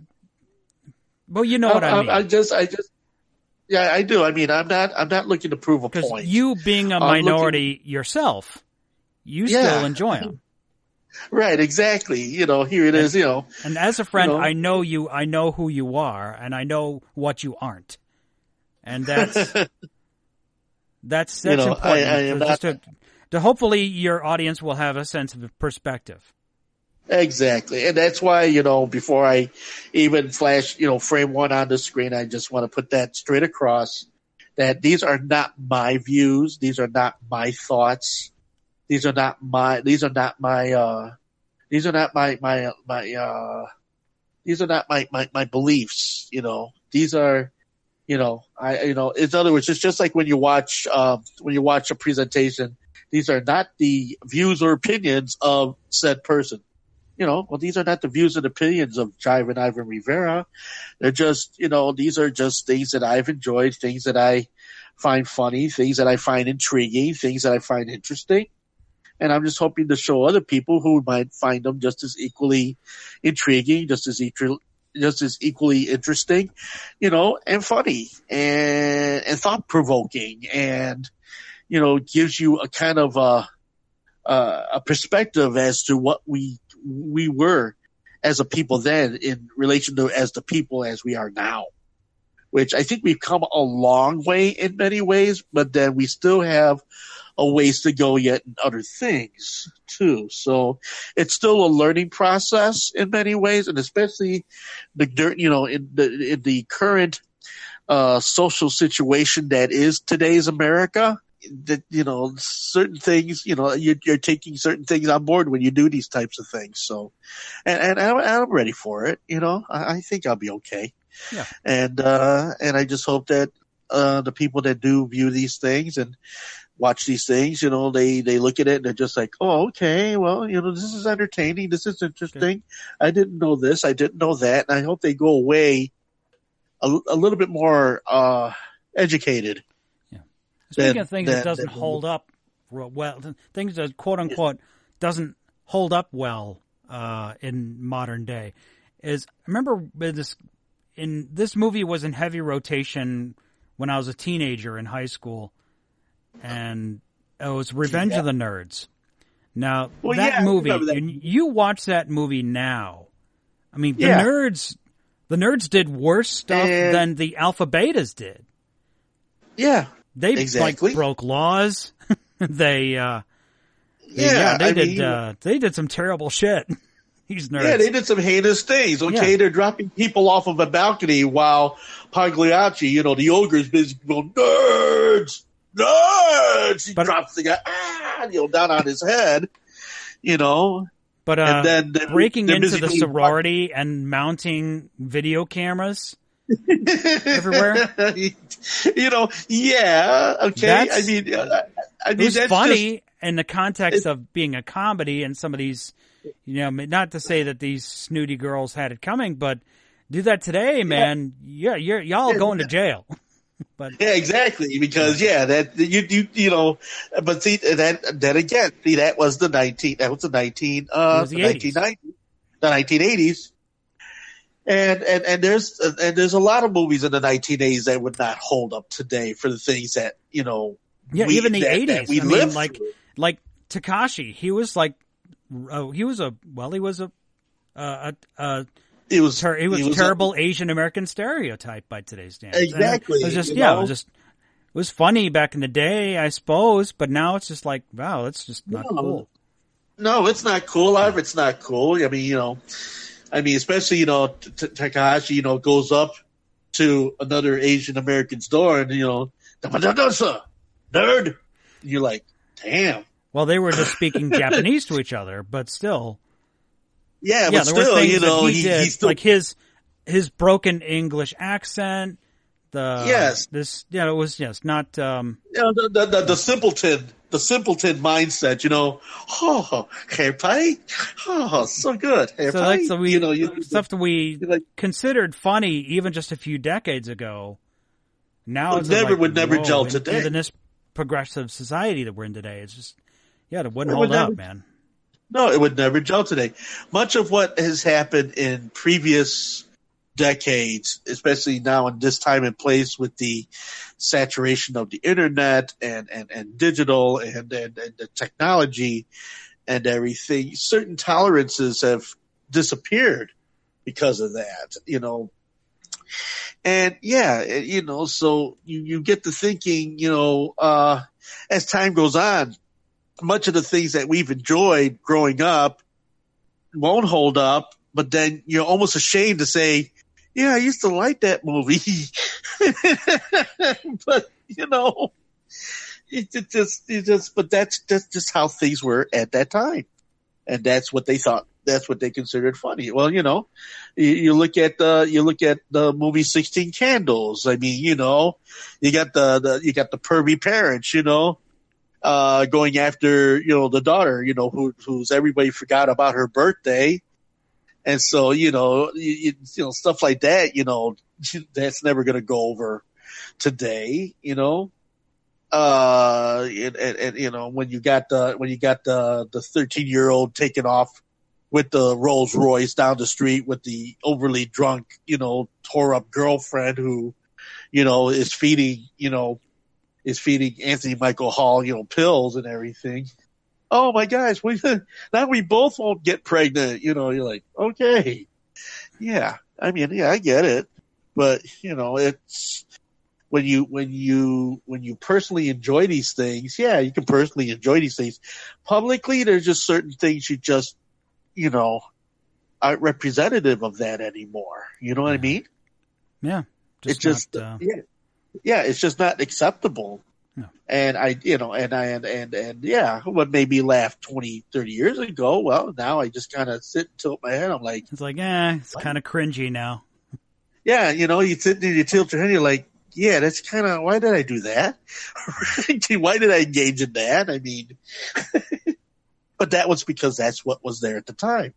Speaker 2: Well, you know what I mean. I just. Yeah, I do. I mean, I'm not looking to prove a point. Because you being a minority yourself, you still enjoy them.
Speaker 1: Right, exactly. Here it is,
Speaker 2: And as a friend, I know you, I know who you are, and I know what you aren't. And that's important.
Speaker 1: I am not...
Speaker 2: to hopefully your audience will have a sense of perspective.
Speaker 1: Exactly. And that's why, before I even flash, frame one on the screen, I just want to put that straight across that these are not my views. These are not my thoughts. These are not my beliefs. These are, in other words, it's just like when you watch a presentation, these are not the views or opinions of said person. These are not the views and opinions of Jive and Ivan Rivera. They're just, these are just things that I've enjoyed, things that I find funny, things that I find intriguing, things that I find interesting. And I'm just hoping to show other people who might find them just as equally intriguing, just as equally interesting, and funny and thought-provoking, and, gives you a kind of a perspective as to what we were as a people then in relation to as the people as we are now, which I think we've come a long way in many ways, but then we still have a ways to go yet in other things too. So it's still a learning process in many ways, and especially in the current social situation that is today's America. That certain things, you're taking certain things on board when you do these types of things. So, and I'm ready for it. I think I'll be okay.
Speaker 2: Yeah.
Speaker 1: And I just hope that the people that do view these things and watch these things, they look at it and they're just like, oh, okay, well, this is entertaining, this is interesting. Okay. I didn't know this, I didn't know that, and I hope they go away a little bit more educated.
Speaker 2: Speaking of things that doesn't hold up well, things that quote unquote doesn't hold up well in modern day, is I remember this movie was in heavy rotation when I was a teenager in high school, and it was Revenge of the Nerds. Now movie, you watch that movie now. I mean, the nerds did worse stuff than the Alpha Betas did.
Speaker 1: Yeah.
Speaker 2: They broke laws. They did some terrible shit. These nerds.
Speaker 1: Yeah, they did some heinous things. Okay, they're dropping people off of a balcony while Pagliacci, the ogre's busy going, nerds. He drops the guy, down on his head,
Speaker 2: But
Speaker 1: and then
Speaker 2: breaking into the sorority and mounting video cameras everywhere.
Speaker 1: Yeah, okay.
Speaker 2: It was
Speaker 1: that's
Speaker 2: funny
Speaker 1: just,
Speaker 2: in the context of being a comedy, and some of these, not to say that these snooty girls had it coming, but do that today, man. Yeah, y'all going to jail. But
Speaker 1: yeah, exactly. Because that but see that again. See, that was the 1980s, and there's a lot of movies in the 1980s that would not hold up today for the things that
Speaker 2: even the 80s. Like Takashi, he was like, he was a terrible Asian American stereotype by today's standards.
Speaker 1: Exactly.
Speaker 2: It was funny back in the day, I suppose, but now it's just like, wow, that's just not cool.
Speaker 1: No, it's not cool. It's not cool. I mean, especially, Takahashi, goes up to another Asian American's door and, nerd. And you're like, damn.
Speaker 2: Well, they were just speaking Japanese to each other, but still.
Speaker 1: Yeah, but
Speaker 2: there
Speaker 1: still,
Speaker 2: were things that he did,
Speaker 1: he's still,
Speaker 2: like his broken English accent. It was not.
Speaker 1: The simpleton mindset. Hair pie, so good. Hair pie.
Speaker 2: Stuff that we considered funny even just a few decades ago. Now
Speaker 1: would never gel today.
Speaker 2: Even this progressive society that we're in today, it's just it wouldn't hold up, man.
Speaker 1: No, it would never gel today. Much of what has happened in previous decades, especially now in this time and place with the saturation of the internet and digital and the technology and everything, certain tolerances have disappeared because of that, And so you get to thinking, as time goes on, much of the things that we've enjoyed growing up won't hold up, but then you're almost ashamed to say, yeah, I used to like that movie. But, but that's just how things were at that time. And that's what they thought. That's what they considered funny. Well, you look at the movie 16 Candles. I mean, you got the pervy parents, going after, the daughter, who's everybody forgot about her birthday. And so, stuff like that, that's never going to go over today, and when you got the 13-year-old taking off with the Rolls Royce down the street with the overly drunk, tore up girlfriend who, is feeding Anthony Michael Hall, pills and everything. Oh my gosh, now we both won't get pregnant. You're like, okay. Yeah. I mean, yeah, I get it. But, it's when you personally enjoy these things, yeah, you can personally enjoy these things. Publicly, there's just certain things you just, aren't representative of that anymore. You know what I mean?
Speaker 2: Yeah.
Speaker 1: It's just not acceptable. No. And what made me laugh 20, 30 years ago, well, now I just kind of sit and tilt my head. I'm like,
Speaker 2: it's like, it's kind of cringy now.
Speaker 1: Yeah. You sit and you tilt your head. You're like, yeah, that's kind of, why did I do that? Why did I engage in that? I mean, but that was because that's what was there at the time.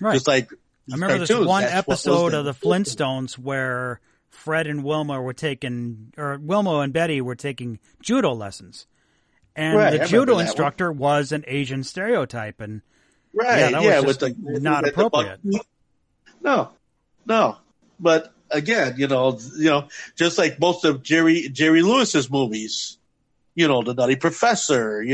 Speaker 2: Right.
Speaker 1: Just like,
Speaker 2: I remember this one episode of the Flintstones where Fred and Wilma and Betty were taking judo lessons. And the judo instructor was an Asian stereotype. And that was just not appropriate.
Speaker 1: No. But again, just like most of Jerry Lewis's movies, the Nutty Professor,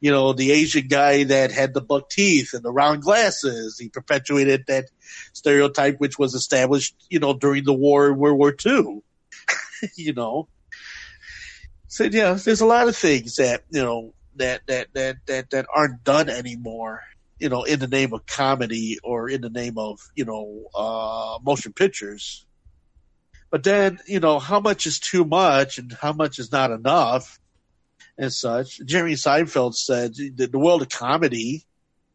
Speaker 1: the Asian guy that had the buck teeth and the round glasses. He perpetuated that stereotype, which was established, during the war, World War II. So there's a lot of things that that aren't done anymore. In the name of comedy or in the name of motion pictures. But then how much is too much and how much is not enough. And such. Jerry Seinfeld said that the world of comedy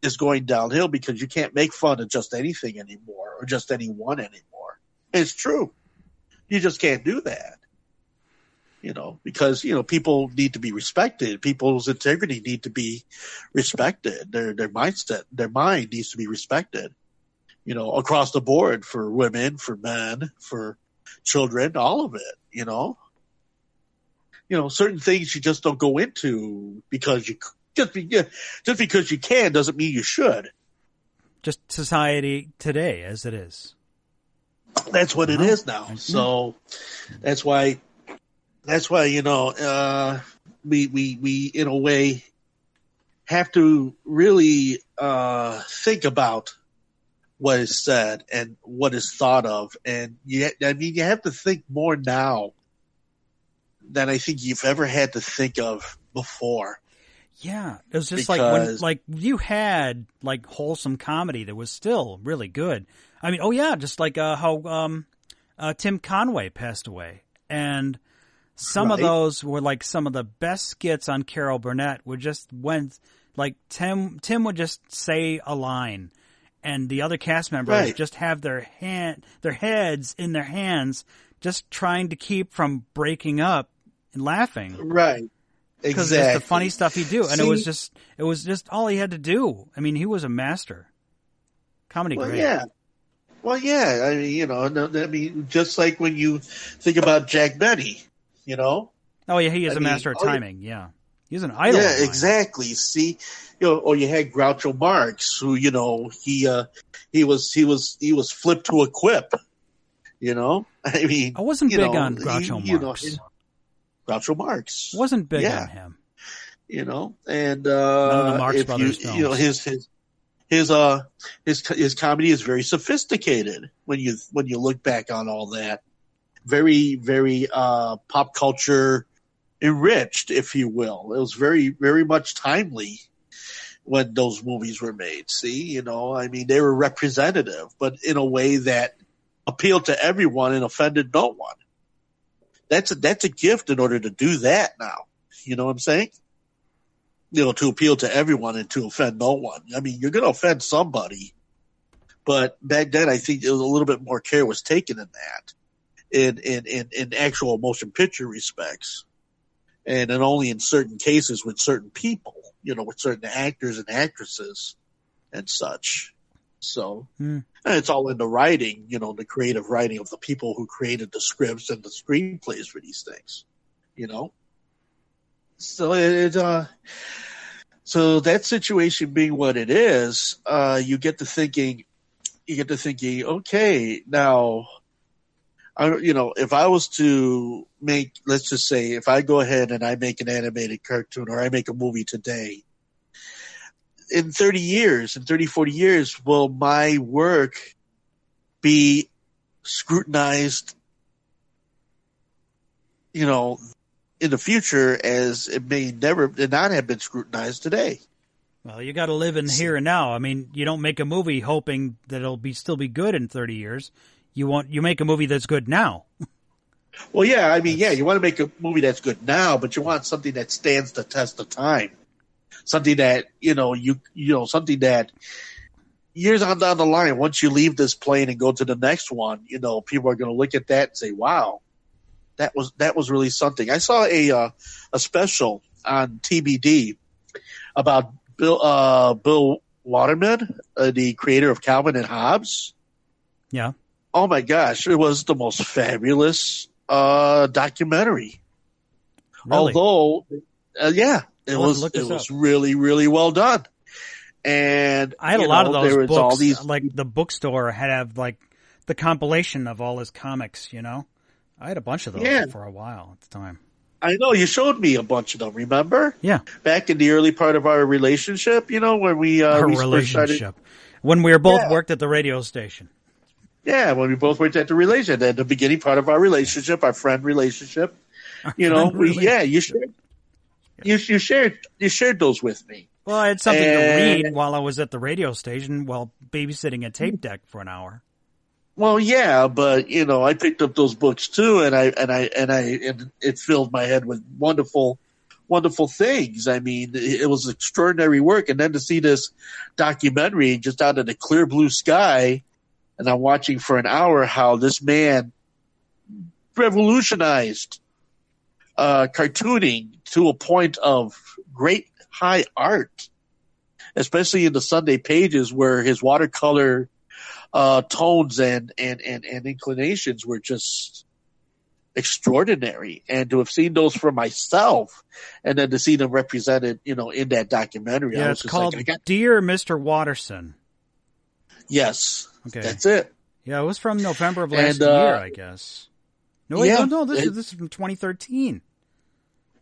Speaker 1: is going downhill because you can't make fun of just anything anymore or just anyone anymore. It's true. You just can't do that. Because, people need to be respected. People's integrity need to be respected. Their mindset, their mind needs to be respected, across the board, for women, for men, for children, all of it, certain things you just don't go into because just because you can doesn't mean you should.
Speaker 2: Just society today as it is.
Speaker 1: That's what it is now. So that's why, we in a way have to really think about what is said and what is thought of. And you have to think more now than I think you've ever had to think of before.
Speaker 2: Yeah, it was just like you had like wholesome comedy that was still really good. I mean, just like how Tim Conway passed away, and some of those were like some of the best skits on Carol Burnett. Would just like Tim would just say a line, and the other cast members just have their heads in their hands, just trying to keep from breaking up and laughing.
Speaker 1: Right.
Speaker 2: Because it's the funny stuff he'd do, and it was just all he had to do. I mean, he was a master. Comedy great.
Speaker 1: Yeah. Well, yeah. I mean, just like when you think about Jack Benny,
Speaker 2: Oh yeah, he is a master of timing. Yeah, he's an idol.
Speaker 1: Yeah, exactly. See, or you had Groucho Marx, who he was flipped to a quip. I mean,
Speaker 2: I wasn't big on Groucho Marx.
Speaker 1: Groucho Marx
Speaker 2: wasn't big on him,
Speaker 1: and
Speaker 2: none of the Marx Brothers films.
Speaker 1: His comedy is very sophisticated when you look back on all that, very, very pop culture enriched, if you will. It was very, very much timely when those movies were made. See, I mean, they were representative, but in a way that appealed to everyone and offended no one. That's a gift in order to do that now. You know what I'm saying? To appeal to everyone and to offend no one. I mean, you're going to offend somebody, but back then I think a little bit more care was taken in that, in actual motion picture respects, and only in certain cases with certain people, with certain actors and actresses and such. So and it's all in the writing, the creative writing of the people who created the scripts and the screenplays for these things, So so that situation being what it is, you get to thinking, okay, now, if I was to make, let's just say, if I go ahead and I make an animated cartoon or I make a movie today, in 30 years, in 30, 40 years, will my work be scrutinized, in the future as it may not have been scrutinized today?
Speaker 2: Well, you got to live in here and now. I mean, you don't make a movie hoping that it'll still be good in 30 years. You make a movie that's good now.
Speaker 1: Well, yeah, I mean, you want to make a movie that's good now, but you want something that stands the test of time. Something that, something that years on down the line, once you leave this plane and go to the next one, people are going to look at that and say, wow, that was really something. I saw a special on TBD about Bill Watterson, the creator of Calvin and Hobbes.
Speaker 2: Yeah.
Speaker 1: Oh my gosh, it was the most fabulous documentary.
Speaker 2: Really?
Speaker 1: Although, it was really, really well done. And
Speaker 2: I had a lot of those books. All these, like the bookstore had like the compilation of all his comics. I had a bunch of those for a while at the time.
Speaker 1: I know, you showed me a bunch of them. Remember?
Speaker 2: Yeah.
Speaker 1: Back in the early part of our relationship, when we
Speaker 2: relationship, when we were both worked at the radio station.
Speaker 1: Yeah, when we both worked at the relationship, at the beginning part of our relationship, our friend relationship. You shared those with me.
Speaker 2: Well, I had something to read while I was at the radio station while babysitting a tape deck for an hour.
Speaker 1: Well, yeah, but I picked up those books too, and it filled my head with wonderful, wonderful things. I mean, it was extraordinary work, and then to see this documentary just out of the clear blue sky, and I'm watching for an hour how this man revolutionized cartooning to a point of great high art, especially in the Sunday pages where his watercolor tones and inclinations were just extraordinary. And to have seen those for myself and then to see them represented, in that documentary.
Speaker 2: Yeah,
Speaker 1: I was
Speaker 2: it's
Speaker 1: just
Speaker 2: called
Speaker 1: like,
Speaker 2: Dear Mr. Watterson.
Speaker 1: Yes.
Speaker 2: Okay.
Speaker 1: That's it.
Speaker 2: Yeah, it was from November of last year, I guess. No, wait, no, this is from 2013.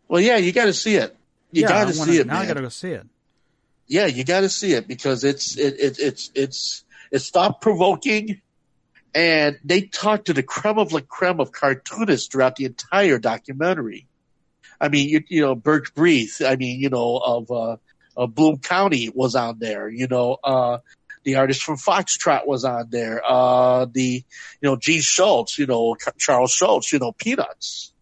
Speaker 1: Well, yeah, you got to see it. You got to see it, man.
Speaker 2: Now I got to go see it.
Speaker 1: Yeah, you got to see it because it's thought provoking, and they talk to the creme of la creme of cartoonists throughout the entire documentary. I mean, Bert Breath. I mean, of Bloom County was on there. The artist from Foxtrot was on there. Gene Schultz, Charles Schultz, Peanuts.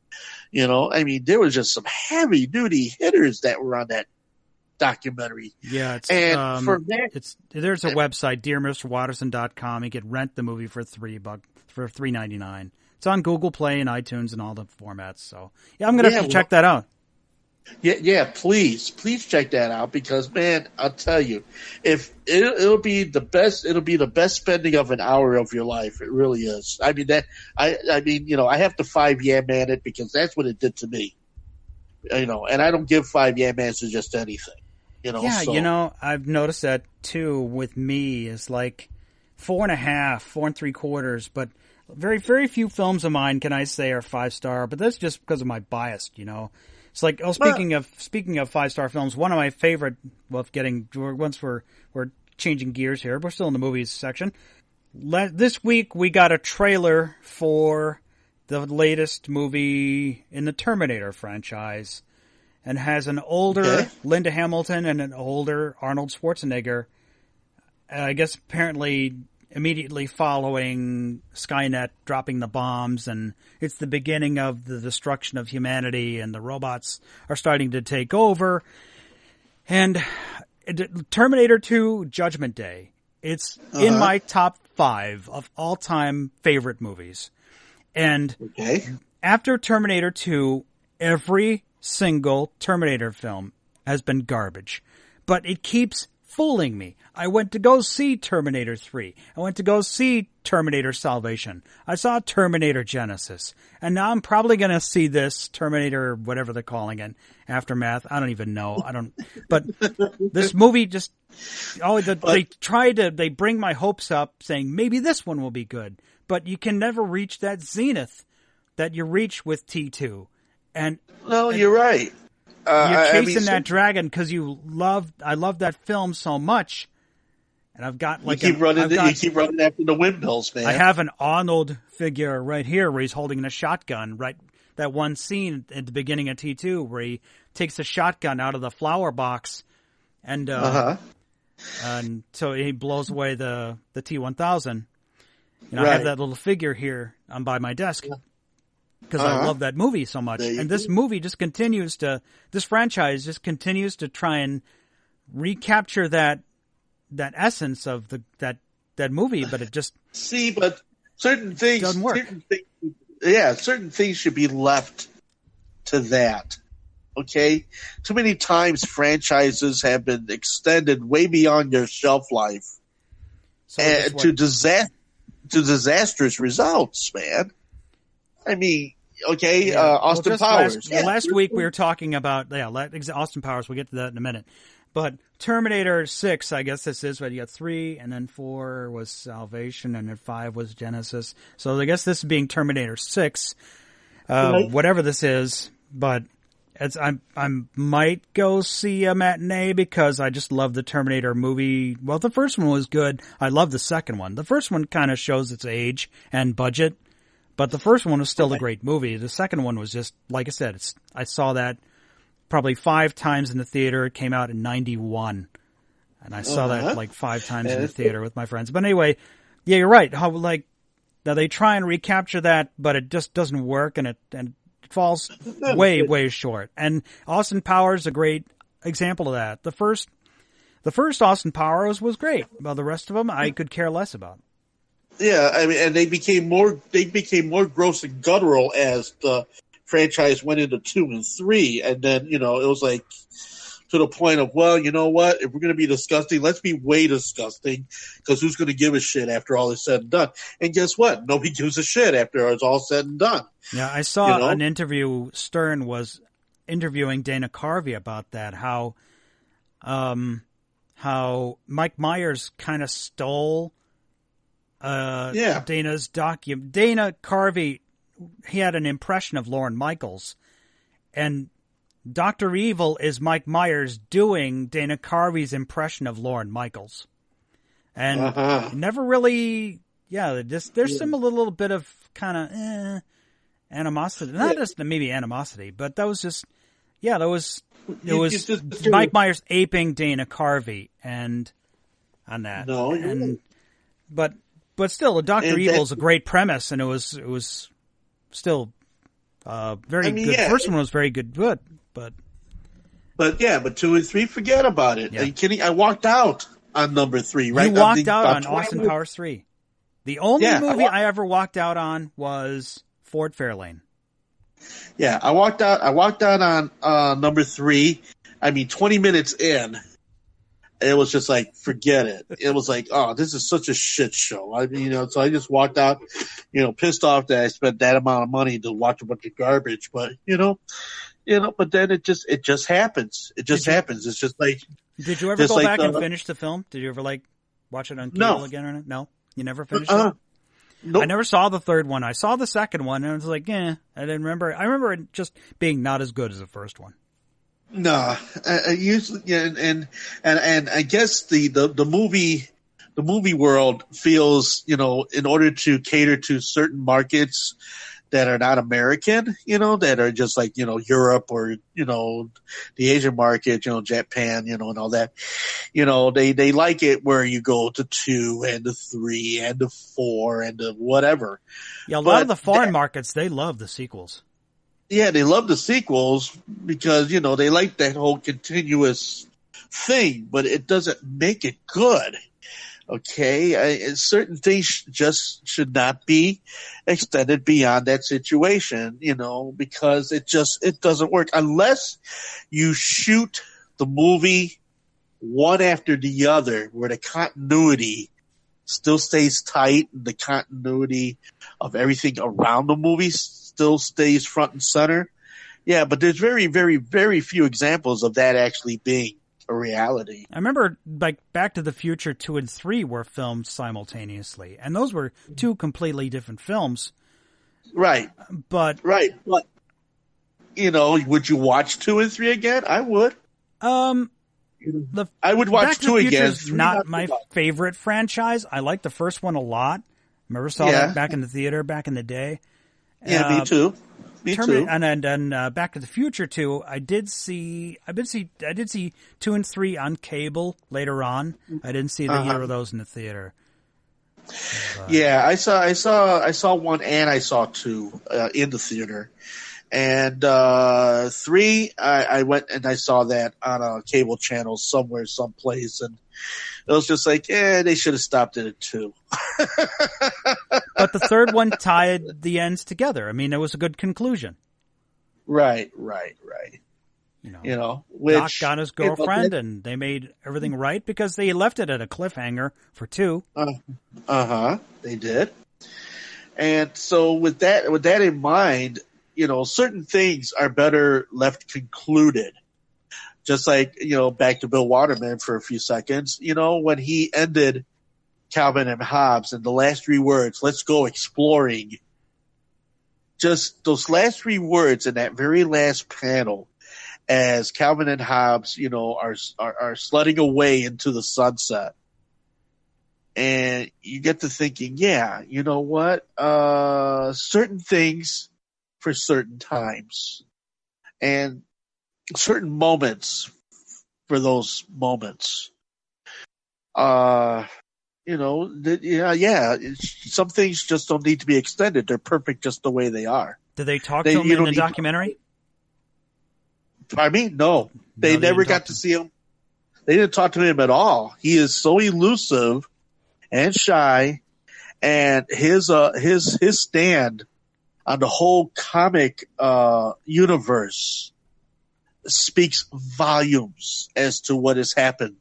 Speaker 1: I mean, there was just some heavy duty hitters that were on that documentary.
Speaker 2: Yeah. There's a website, dearmrwatterson.com. You can rent the movie for $3.99. It's on Google Play and iTunes and all the formats. So yeah, I'm going to have to check that out.
Speaker 1: Yeah, please check that out because, man, I'll tell you, if it'll be the best spending of an hour of your life. It really is. I mean I have to 5 Yeah Man it because that's what it did to me. And I don't give 5 Yeah Mans to just anything.
Speaker 2: Yeah,
Speaker 1: so.
Speaker 2: I've noticed that too with me is like 4.5, 4 3/4, but very, very few films of mine can I say are 5-star, but that's just because of my bias, It's like, speaking of 5-star films, one of my favorite, once we're changing gears here, we're still in the movies section. This week we got a trailer for the latest movie in the Terminator franchise, and has an older Linda Hamilton and an older Arnold Schwarzenegger. I guess apparently immediately following Skynet dropping the bombs, and it's the beginning of the destruction of humanity, and the robots are starting to take over. And Terminator 2 Judgment Day, it's in my top 5 of all-time favorite movies. And after Terminator 2, every single Terminator film has been garbage. But it keeps fooling me. I went to go see Terminator 3. I went to go see Terminator Salvation. I saw Terminator Genesis. And now I'm probably going to see this Terminator, whatever they're calling it, Aftermath. I don't even know. But this movie just, they bring my hopes up saying maybe this one will be good. But you can never reach that zenith that you reach with T2.
Speaker 1: You're right.
Speaker 2: You're chasing that dragon because I love that film so much, and I've got you keep running
Speaker 1: after the windmills, man.
Speaker 2: I have an Arnold figure right here where he's holding a shotgun. Right, that one scene at the beginning of T2 where he takes a shotgun out of the flower box, and so he blows away the T-1000. I have that little figure here by my desk. Because I love that movie so much. And this franchise just continues to try and recapture that essence of that movie, but it just...
Speaker 1: but certain things
Speaker 2: doesn't work.
Speaker 1: Certain things should be left to that. Okay? Too many times franchises have been extended way beyond their shelf life to disastrous results, man. I mean, Austin Powers.
Speaker 2: Last week we were talking about Austin Powers. We'll get to that in a minute. But Terminator 6, I guess this is, right? You got 3, and then 4 was Salvation, and then 5 was Genesis. So I guess this is being Terminator 6, whatever this is. But I might go see a matinee because I just love the Terminator movie. Well, the first one was good. I love the second one. The first one kind of shows its age and budget. But the first one was still a great movie. The second one was just, like I said, I saw that probably 5 times in the theater. It came out in 91. And I saw that like 5 times in the theater with my friends. But anyway, yeah, you're right. How now they try and recapture that, but it just doesn't work, and it falls way, way short. And Austin Powers is a great example of that. The first Austin Powers was great. Well, the rest of them I could care less about.
Speaker 1: Yeah, I mean, and they became more gross and guttural as the franchise went into 2 and 3, and then it was like to the point of, well, you know what? If we're going to be disgusting, let's be way disgusting, because who's going to give a shit after all is said and done? And guess what? Nobody gives a shit after it's all said and done.
Speaker 2: Yeah, I saw an interview. Stern was interviewing Dana Carvey about that. How Mike Myers kind of stole Dana's document. Dana Carvey, he had an impression of Lorne Michaels, and Dr. Evil is Mike Myers doing Dana Carvey's impression of Lorne Michaels. And never really, there's some a little bit of kind of animosity. Not just maybe animosity, but that was just, it was Mike Myers aping Dana Carvey and on that. But still, Dr. Evil is a great premise, and it was still very good. The first one was very good, but
Speaker 1: 2 and 3, forget about it.
Speaker 2: Yeah.
Speaker 1: Are you kidding? I walked out on number 3, right?
Speaker 2: You walked out on Austin Powers 3. The only movie I ever walked out on was Ford Fairlane.
Speaker 1: Yeah, I walked out on number 3. I mean, 20 minutes in, it was just like, forget it. It was like, oh, this is such a shit show. I mean, so I just walked out, pissed off that I spent that amount of money to watch a bunch of garbage. But but then it just happens. It just happens. It's just like.
Speaker 2: Did you ever go back and finish the film? Did you ever watch it on cable again or not? No, you never finished it.
Speaker 1: Nope.
Speaker 2: I never saw the third one. I saw the second one, and I was like, I didn't remember. I remember it just being not as good as the first one.
Speaker 1: No, usually, and I guess the movie world feels, in order to cater to certain markets that are not American, that are just like, Europe or, the Asian market, Japan, and all that, they like it where you go to 2 and to 3 and to 4 and to whatever.
Speaker 2: Yeah, a lot of the foreign markets, they love the sequels.
Speaker 1: Yeah, they love the sequels because, they like that whole continuous thing, but it doesn't make it good. Okay, certain things just should not be extended beyond that situation, because it doesn't work unless you shoot the movie one after the other, where the continuity still stays tight and the continuity of everything around the movie still stays front and center. Yeah, but there's very, very, very few examples of that actually being a reality.
Speaker 2: I remember Back to the Future 2 and 3 were filmed simultaneously, and those were 2 completely different films.
Speaker 1: Right.
Speaker 2: But
Speaker 1: would you watch 2 and 3 again? I would. I would watch
Speaker 2: Back
Speaker 1: 2 again.
Speaker 2: Not my favorite franchise. I like the first one a lot. Remember saw that back in the theater back in the day.
Speaker 1: Yeah, me too. Me too.
Speaker 2: And then Back to the Future 2, I did see 2 and 3 on cable later on. I didn't see either of those in the theater.
Speaker 1: Yeah, I saw 1 and I saw 2 in the theater. And 3, I went and I saw that on a cable channel somewhere, someplace, and it was just like, they should have stopped it at 2.
Speaker 2: But the third one tied the ends together. I mean, it was a good conclusion.
Speaker 1: Right. Which,
Speaker 2: Doc got his girlfriend, and they made everything right because they left it at a cliffhanger for 2.
Speaker 1: They did. And so with that in mind, certain things are better left concluded. Just like, back to Bill Watterson for a few seconds, when he ended Calvin and Hobbes and the last 3 words, let's go exploring. Just those last 3 words in that very last panel as Calvin and Hobbes, are sledding away into the sunset. And you get to thinking, you know what? Certain things for certain times and certain moments for those moments. Some things just don't need to be extended. They're perfect just the way they are.
Speaker 2: Did they talk to him in the documentary?
Speaker 1: Pardon me? No. They never got to see him. They didn't talk to him at all. He is so elusive and shy and his stand on the whole comic universe speaks volumes as to what has happened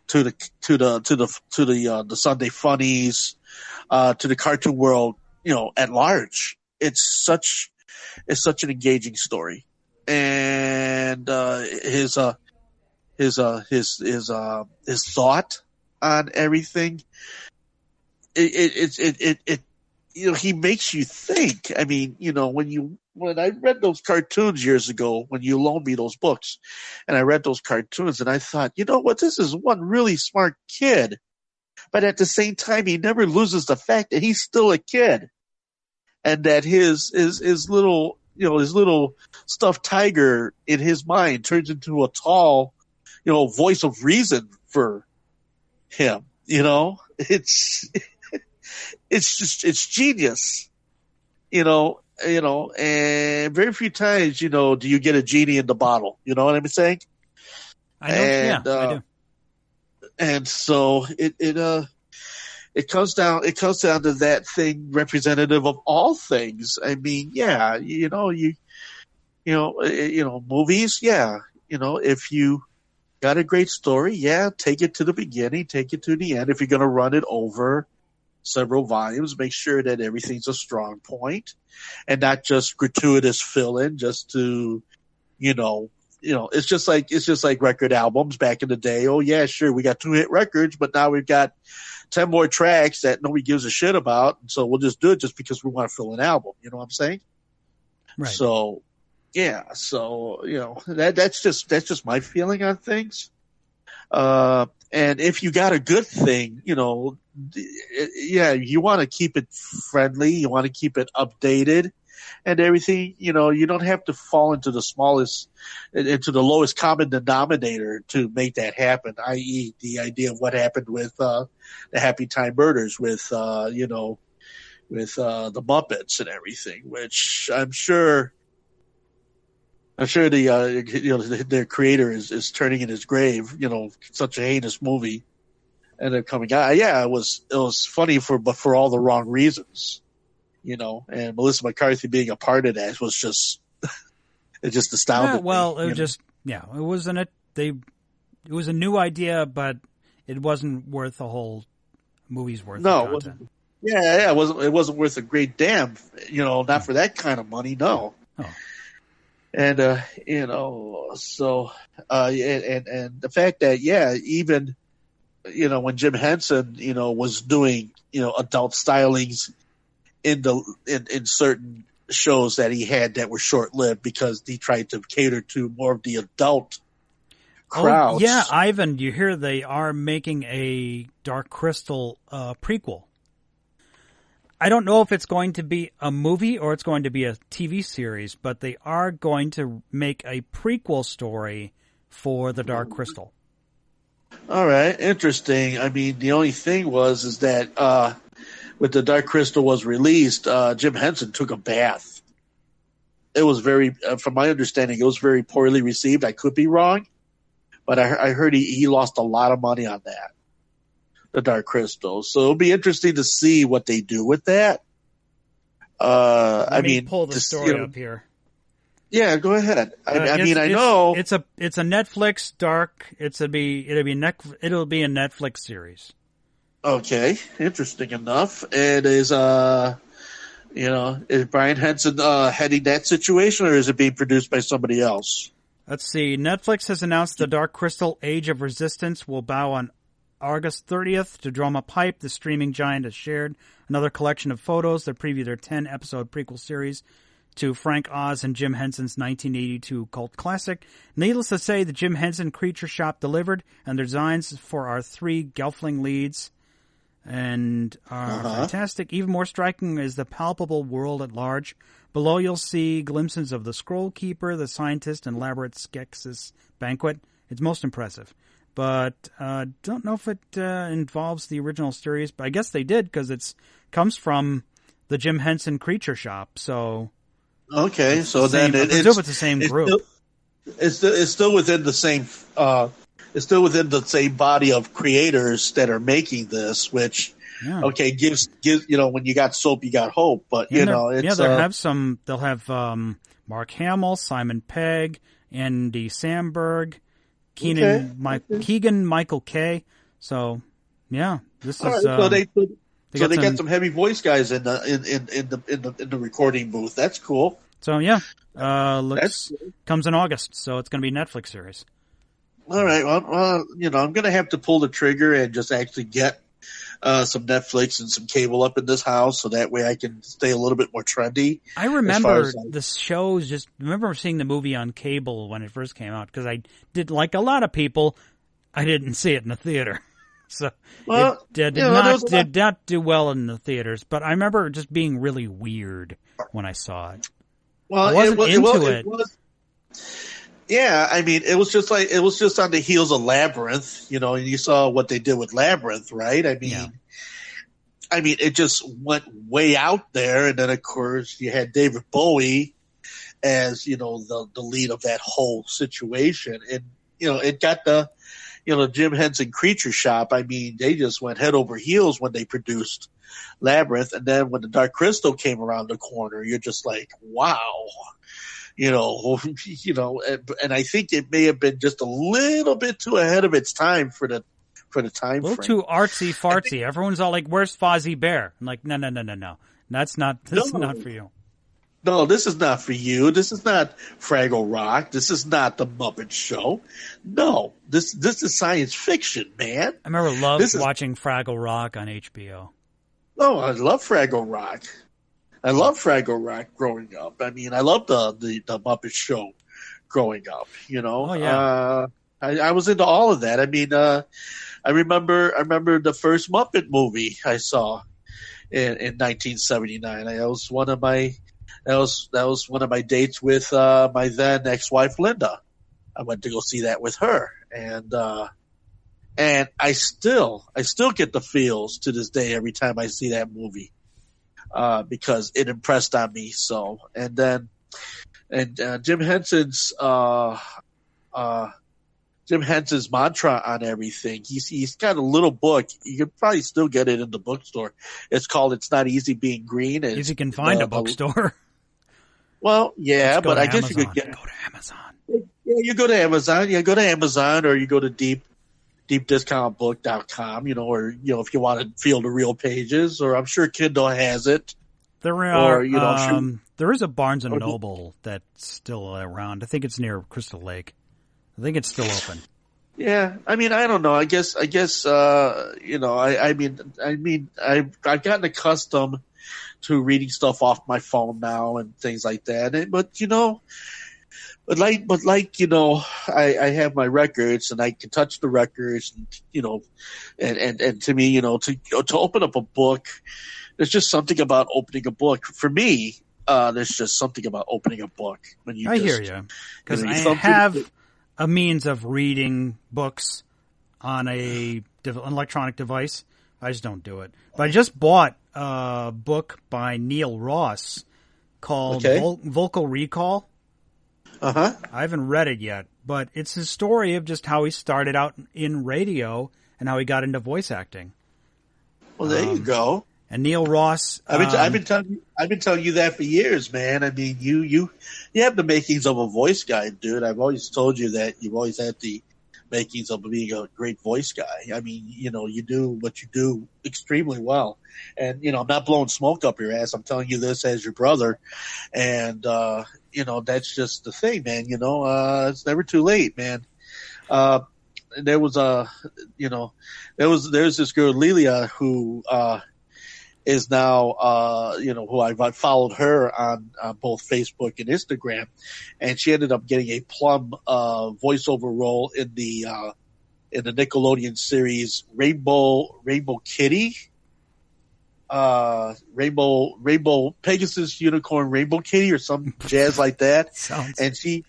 Speaker 1: to the Sunday funnies, to the cartoon world, at large. It's such an engaging story, and his thought on everything. He makes you think. I mean, when I read those cartoons years ago, when you loaned me those books, and I read those cartoons, and I thought, you know what, this is one really smart kid, but at the same time, he never loses the fact that he's still a kid, and that his little, his little stuffed tiger in his mind turns into a tall, voice of reason for him. It's genius, and very few times, do you get a genie in the bottle? You know what I'm saying?
Speaker 2: I know. I do.
Speaker 1: And so it comes down to that thing, representative of all things. I mean, yeah, movies, yeah, if you got a great story, yeah, take it to the beginning, take it to the end. If you're going to run it over several volumes, make sure that everything's a strong point and not just gratuitous fill-in just to, it's just like record albums back in the day. Oh yeah, sure, we got 2 hit records, but now we've got 10 more tracks that nobody gives a shit about, so we'll just do it just because we want to fill an album. You know what I'm saying?
Speaker 2: Right.
Speaker 1: So, yeah. So, that's just my feeling on things. And if you got a good thing, yeah, you want to keep it friendly, you want to keep it updated and everything. You don't have to fall into the lowest common denominator to make that happen, i.e. the idea of what happened with the Happy Time Murders with the Muppets and everything, which I'm sure their creator is turning in his grave. Such a heinous movie, and they're coming out. Yeah, it was funny for all the wrong reasons. And Melissa McCarthy being a part of that was just it just astounded.
Speaker 2: Yeah, well, me, it was a new idea, but it wasn't worth the whole movie's worth. No,
Speaker 1: it wasn't. Yeah, it wasn't worth a great damn. Not for that kind of money. No.
Speaker 2: Oh.
Speaker 1: And, so, and the fact that, yeah, even, when Jim Henson, was doing, adult stylings in certain shows that he had that were short-lived because he tried to cater to more of the adult crowds.
Speaker 2: Oh, yeah, Ivan, you hear they are making a Dark Crystal prequel. I don't know if it's going to be a movie or it's going to be a TV series, but they are going to make a prequel story for the Dark Crystal.
Speaker 1: All right, interesting. I mean, the only thing is that when the Dark Crystal was released, Jim Henson took a bath. It was from my understanding, it was very poorly received. I could be wrong, but I heard he lost a lot of money on that. The Dark Crystal. So it'll be interesting to see what they do with that.
Speaker 2: Let me pull the story up here.
Speaker 1: Yeah, go ahead. I know
Speaker 2: it's a Netflix dark. It'll be a Netflix series.
Speaker 1: Okay, interesting enough. And is Brian Henson heading that situation, or is it being produced by somebody else?
Speaker 2: Let's see. Netflix has announced the Dark Crystal: Age of Resistance will bow on August 30th to Drama Pipe. The streaming giant has shared another collection of photos that preview their 10-episode prequel series to Frank Oz and Jim Henson's 1982 cult classic. Needless to say, the Jim Henson Creature Shop delivered, and the designs for our 3 Gelfling leads and are fantastic. Even more striking is the palpable world at large. Below you'll see glimpses of the Scroll Keeper, the Scientist, and elaborate Skeksis banquet. It's most impressive. But don't know if it involves the original series. But I guess they did because it comes from the Jim Henson Creature Shop. So
Speaker 1: okay, so then
Speaker 2: it's the same group.
Speaker 1: It's still within the same. It's still within the same body of creators that are making this, which
Speaker 2: Yeah.
Speaker 1: Okay, gives when you got soap, you got hope. But it's
Speaker 2: they'll have Mark Hamill, Simon Pegg, Andy Samberg, Keegan Michael Kay. So yeah, this is.
Speaker 1: Right, so they got some heavy voice guys in the recording booth. That's cool.
Speaker 2: So yeah, comes in August, so it's going to be a Netflix series.
Speaker 1: All right, well, I'm going to have to pull the trigger and just actually get some Netflix and some cable up in this house, so that way I can stay a little bit more trendy.
Speaker 2: I remember the shows. Just remember seeing the movie on cable when it first came out, because I did, like a lot of people, I didn't see it in the theater. So it did not do well in the theaters, but I remember it just being really weird when I saw it.
Speaker 1: Well,
Speaker 2: I wasn't into it.
Speaker 1: Yeah, I mean, it was just on the heels of Labyrinth, and you saw what they did with Labyrinth, right? I mean, it just went way out there, and then of course you had David Bowie as the lead of that whole situation, and it got the Jim Henson Creature Shop. I mean, they just went head over heels when they produced Labyrinth, and then when the Dark Crystal came around the corner, you're just like, wow. And I think it may have been just a little bit too ahead of its time for the time frame.
Speaker 2: A little too artsy fartsy. Everyone's all like, "Where's Fozzie Bear?" I'm like, no. This is not for you.
Speaker 1: No, this is not for you. This is not Fraggle Rock. This is not the Muppet Show. No, this is science fiction, man.
Speaker 2: I remember watching Fraggle Rock on HBO.
Speaker 1: Oh, I love Fraggle Rock. I love Fraggle Rock growing up. I mean, I loved the Muppet Show growing up.
Speaker 2: Oh yeah.
Speaker 1: I was into all of that. I mean, I remember the first Muppet movie I saw in 1979. That was one of my dates with my then ex-wife Linda. I went to go see that with her, and I still get the feels to this day every time I see that movie. Because it impressed on me so. And then, Jim Henson's mantra on everything. He's got a little book. You can probably still get it in the bookstore. It's called "It's Not Easy Being Green."
Speaker 2: If you can find a bookstore.
Speaker 1: Well, yeah, but I guess you could go
Speaker 2: to Amazon.
Speaker 1: Yeah, you go to Amazon. Yeah, go to Amazon, or you go to deepdiscountbook.com, or if you want to feel the real pages, or I'm sure Kindle has it.
Speaker 2: There is a Barnes and Noble that's still around. I think it's near Crystal Lake. I think it's still open.
Speaker 1: Yeah, I mean, I don't know. I guess I've gotten accustomed to reading stuff off my phone now and things like that. I have my records and I can touch the records and to me, to open up a book, there's just something about opening a book. For me, there's just something about opening a book when you.
Speaker 2: I hear you, because I have a means of reading books on an electronic device. I just don't do it. But I just bought a book by Neil Ross called Vocal Recall.
Speaker 1: Uh-huh.
Speaker 2: I haven't read it yet, but it's his story of just how he started out in radio and how he got into voice acting.
Speaker 1: Well, there you go.
Speaker 2: And Neil Ross,
Speaker 1: I've been telling you that for years, man. I mean, you have the makings of a voice guy, dude. I've always told you that you've always had the makings of being a great voice guy. I mean, you do what you do extremely well. And, I'm not blowing smoke up your ass. I'm telling you this as your brother. And, that's just the thing, man. It's never too late, man. There's this girl, Lilia, who, is now, who I've followed her on both Facebook and Instagram, and she ended up getting a Plum voiceover role in the Nickelodeon series Rainbow Kitty, Rainbow Pegasus Unicorn Rainbow Kitty, or some jazz like that. And she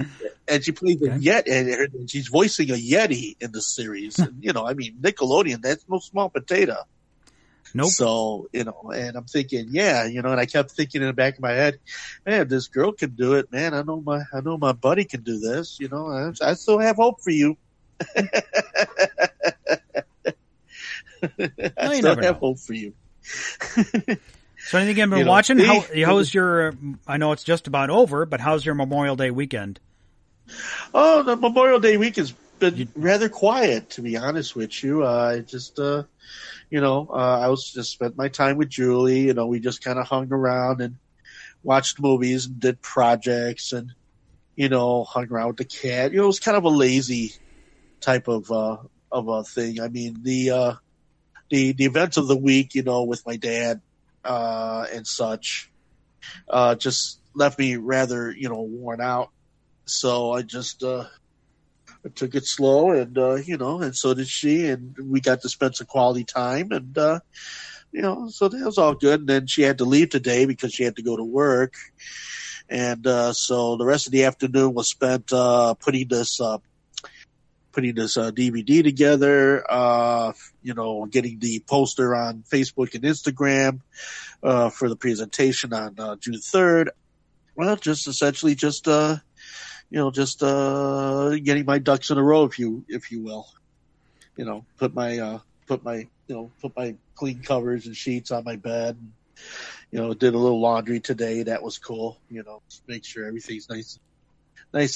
Speaker 1: plays a Yeti, and she's voicing a Yeti in the series. And, Nickelodeon, that's no small potato.
Speaker 2: Nope.
Speaker 1: So, and I'm thinking, and I kept thinking in the back of my head, man, this girl can do it, man. I know my buddy can do this, I still have hope for you. I still have hope for you.
Speaker 2: So anything you've been watching? How's your, I know it's just about over, but how's your Memorial Day weekend?
Speaker 1: Oh, the Memorial Day week has been rather quiet, to be honest with you. I just, I was just spent my time with Julie. We just kind of hung around and watched movies and did projects and, hung around with the cat. It was kind of a lazy type of a thing. I mean, the events of the week, with my dad, and such, just left me rather, worn out. So I just, I took it slow and, and so did she, and we got to spend some quality time and, so that was all good. And then she had to leave today because she had to go to work. And, so the rest of the afternoon was spent, putting this DVD together, getting the poster on Facebook and Instagram, for the presentation on, June 3rd. Well, just essentially getting my ducks in a row, if you will. Put my clean covers and sheets on my bed. And, did a little laundry today. That was cool. Just make sure everything's nice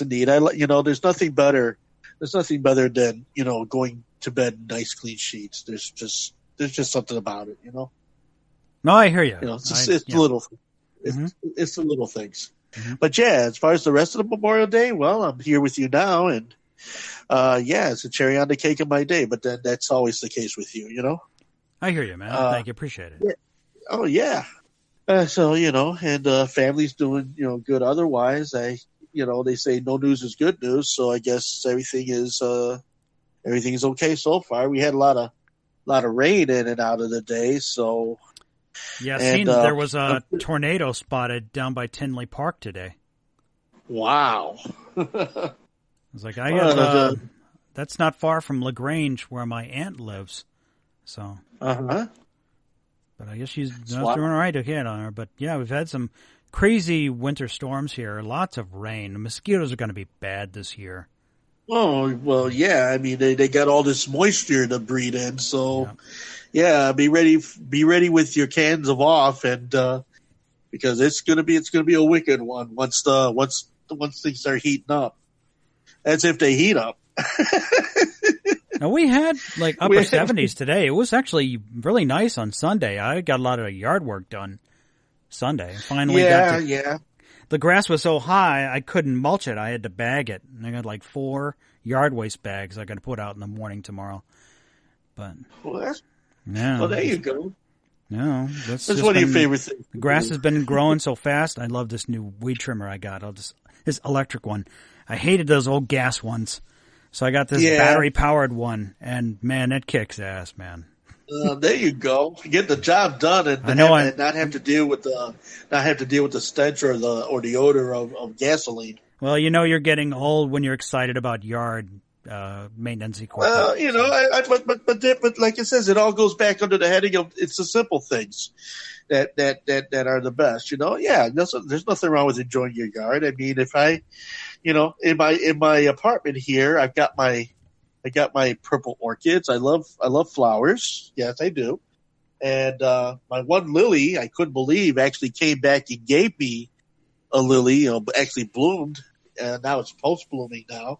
Speaker 1: and neat. There's nothing better than, going to bed in nice clean sheets. There's just something about it,
Speaker 2: No, I hear you.
Speaker 1: It's the little things. Mm-hmm. But yeah, as far as the rest of the Memorial Day, well, I'm here with you now and, it's a cherry on the cake of my day, but then that's always the case with you,
Speaker 2: I hear you, man. Thank you. Appreciate it.
Speaker 1: Yeah. Oh yeah. And family's doing, good otherwise. They say no news is good news. So I guess everything is okay so far. We had a lot of rain in and out of the day. So
Speaker 2: yeah, there was a tornado spotted down by Tinley Park today.
Speaker 1: Wow.
Speaker 2: I was like, that's not far from LaGrange where my aunt lives. So, but I guess she's not doing all right again on her. But yeah, we've had some crazy winter storms here. Lots of rain. The mosquitoes are going to be bad this year.
Speaker 1: Oh, well, yeah. I mean, they got all this moisture to breathe in. So, yeah, be ready with your cans of off, and because it's gonna be a wicked one once things start heating up. That's if they heat up.
Speaker 2: Now we had like upper 70s today. It was actually really nice on Sunday. I got a lot of yard work done Sunday. Finally, the grass was so high I couldn't mulch it. I had to bag it, and I got like 4 yard waste bags I got to put out in the morning tomorrow. But
Speaker 1: well, there you go.
Speaker 2: No,
Speaker 1: that's one of your favorite things.
Speaker 2: The grass has been growing so fast. I love this new weed trimmer I got. This electric one. I hated those old gas ones. So I got this battery-powered one, and man, it kicks ass, man.
Speaker 1: There you go. Get the job done, and not have to deal with the stench or the odor of gasoline.
Speaker 2: Well, you're getting old when you're excited about yard maintenance equipment.
Speaker 1: But like it says, it all goes back under the heading of it's the simple things that are the best. Yeah, there's nothing wrong with enjoying your yard. I mean, if I. In my apartment here, I got my purple orchids. I love flowers. Yes, I do. And my one lily, I couldn't believe, actually came back and gave me a lily. Actually bloomed, and now it's post blooming now.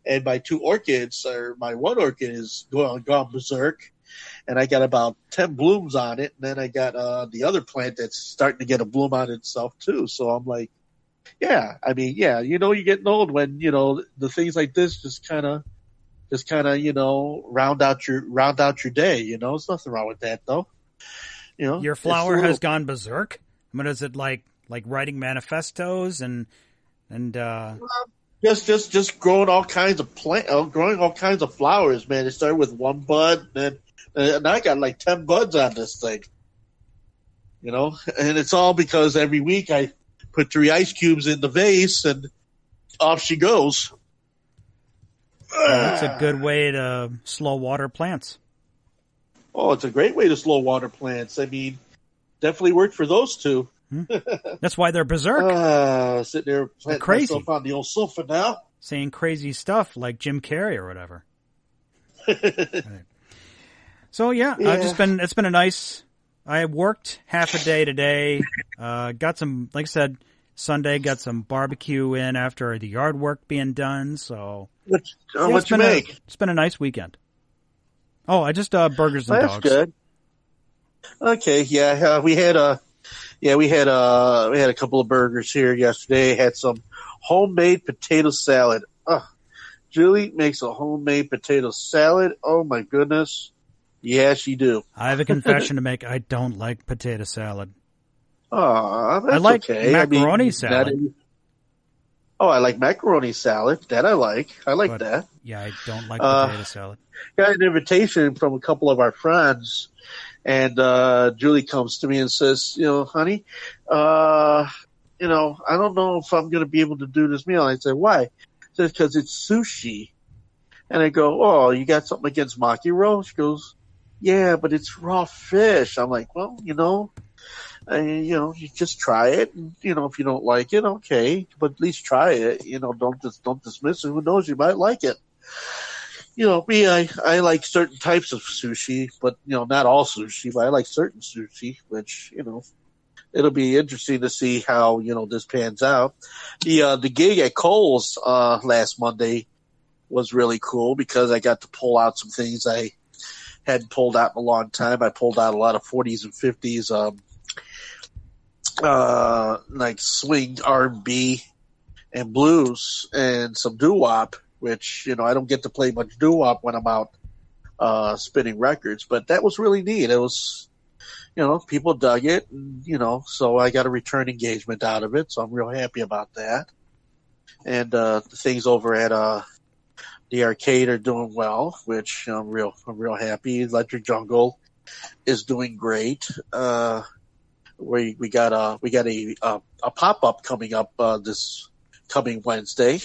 Speaker 1: And my 2 orchids, my one orchid is gone berserk, and I got about 10 blooms on it. And then I got the other plant that's starting to get a bloom on itself too. So I'm like. Yeah, I mean, yeah, you're getting old when, the things like this just kind of, round out your day, There's nothing wrong with that though.
Speaker 2: Your flower has gone berserk? I mean, is it like writing manifestos and
Speaker 1: just growing all kinds of growing all kinds of flowers, man. It started with 1 bud and I got like 10 buds on this thing, and it's all because every week I put 3 ice cubes in the vase, and off she goes.
Speaker 2: That's a good way to slow water plants.
Speaker 1: Oh, it's a great way to slow water plants. I mean, definitely worked for those 2.
Speaker 2: That's why they're berserk.
Speaker 1: Sitting there planting myself on the old sofa now.
Speaker 2: Saying crazy stuff like Jim Carrey or whatever. Right. So, it's been a nice I worked half a day today. Got some, like I said, Sunday, got some barbecue in after the yard work being done. So,
Speaker 1: what you make?
Speaker 2: It's been a nice weekend. Oh, I just burgers and dogs.
Speaker 1: That's good. Okay, yeah, we had a couple of burgers here yesterday. Had some homemade potato salad. Julie makes a homemade potato salad. Oh my goodness. Yeah, she do.
Speaker 2: I have a confession to make. I don't like potato salad.
Speaker 1: Oh, that's
Speaker 2: I like
Speaker 1: okay.
Speaker 2: macaroni salad.
Speaker 1: I like macaroni salad. That I like. I like that.
Speaker 2: Yeah, I don't like potato salad.
Speaker 1: Got an invitation from a couple of our friends, and Julie comes to me and says, honey, I don't know if I'm going to be able to do this meal. And I said, why? She says, because it's sushi. And I go, oh, you got something against maki roll? She goes, yeah, but it's raw fish. I'm like, well, you just try it. And, if you don't like it, okay, but at least try it. Don't dismiss it. Who knows? You might like it. Me, I like certain types of sushi, but, not all sushi, but I like certain sushi, which, it'll be interesting to see how, this pans out. The gig at Kohl's, last Monday was really cool because I got to pull out some things I hadn't pulled out in a long time. I pulled out a lot of 40s and 50s, like swing R&B and blues and some doo-wop, which, I don't get to play much doo-wop when I'm out spinning records, but that was really neat. It was, people dug it, and, so I got a return engagement out of it, so I'm real happy about that. And the things over at the arcade are doing well, which I'm real happy. Electric Jungle is doing great. We got a pop-up coming up this coming Wednesday.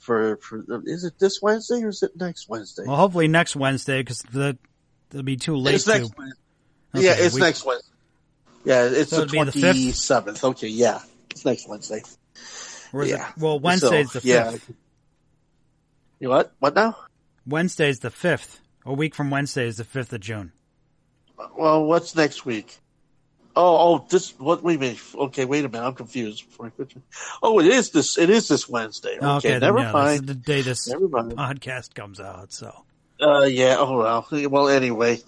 Speaker 1: Is it this Wednesday or is it next Wednesday?
Speaker 2: Well, hopefully next Wednesday because it'll be too late.
Speaker 1: It's next Wednesday. Okay, yeah, it's next Wednesday. Yeah, it's so the 27th. Okay, yeah, it's next Wednesday.
Speaker 2: Well, Wednesday's the 5th. Yeah.
Speaker 1: You what? What now?
Speaker 2: Wednesday's the 5th. A week from Wednesday is the 5th of June.
Speaker 1: Well, what's next week? What we mean? Okay, wait a minute. I'm confused. Oh, it is this Wednesday. Okay, never mind.
Speaker 2: This is the day this podcast comes out. So.
Speaker 1: Yeah. Oh well. Well, anyway,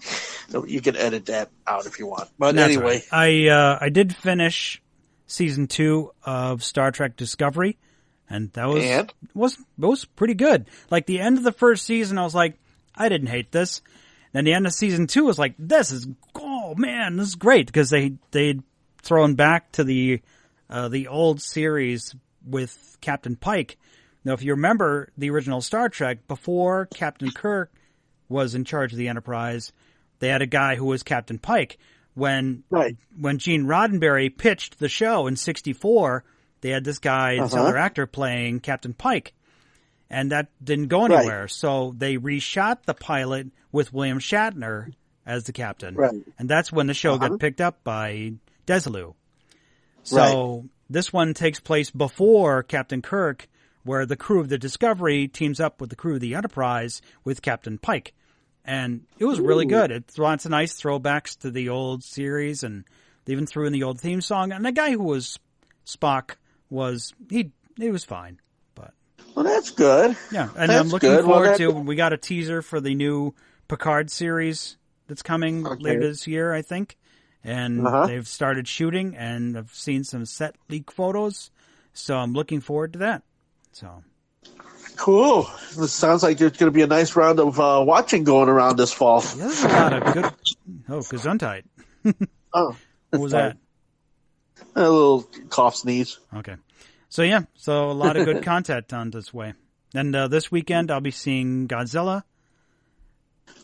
Speaker 1: you can edit that out if you want. But that's anyway,
Speaker 2: right. I did finish season 2 of Star Trek Discovery, and that was pretty good. Like the end of the first season, I was like, I didn't hate this. Then the end of season 2 was like, this is great because they'd thrown back to the old series with Captain Pike. Now, if you remember the original Star Trek, before Captain Kirk was in charge of the Enterprise, they had a guy who was Captain Pike. When Gene Roddenberry pitched the show in '64, they had this guy, this other actor playing Captain Pike. And that didn't go anywhere. Right. So they reshot the pilot with William Shatner as the captain. Right. And that's when the show got picked up by Desilu. So this one takes place before Captain Kirk, where the crew of the Discovery teams up with the crew of the Enterprise with Captain Pike. And it was really good. It's lots of nice throwbacks to the old series, and they even threw in the old theme song. And the guy who was Spock he was fine.
Speaker 1: Well, that's good.
Speaker 2: Yeah, and I'm looking forward to. We got a teaser for the new Picard series that's coming later this year, I think. And they've started shooting, and I've seen some set leak photos, so I'm looking forward to that. So
Speaker 1: cool. This sounds like there's going to be a nice round of watching going around this fall.
Speaker 2: Yeah, there's a lot of good. Gesundheit.
Speaker 1: What
Speaker 2: was that?
Speaker 1: A little cough sneeze.
Speaker 2: Okay. So a lot of good content on this way. And this weekend I'll be seeing Godzilla.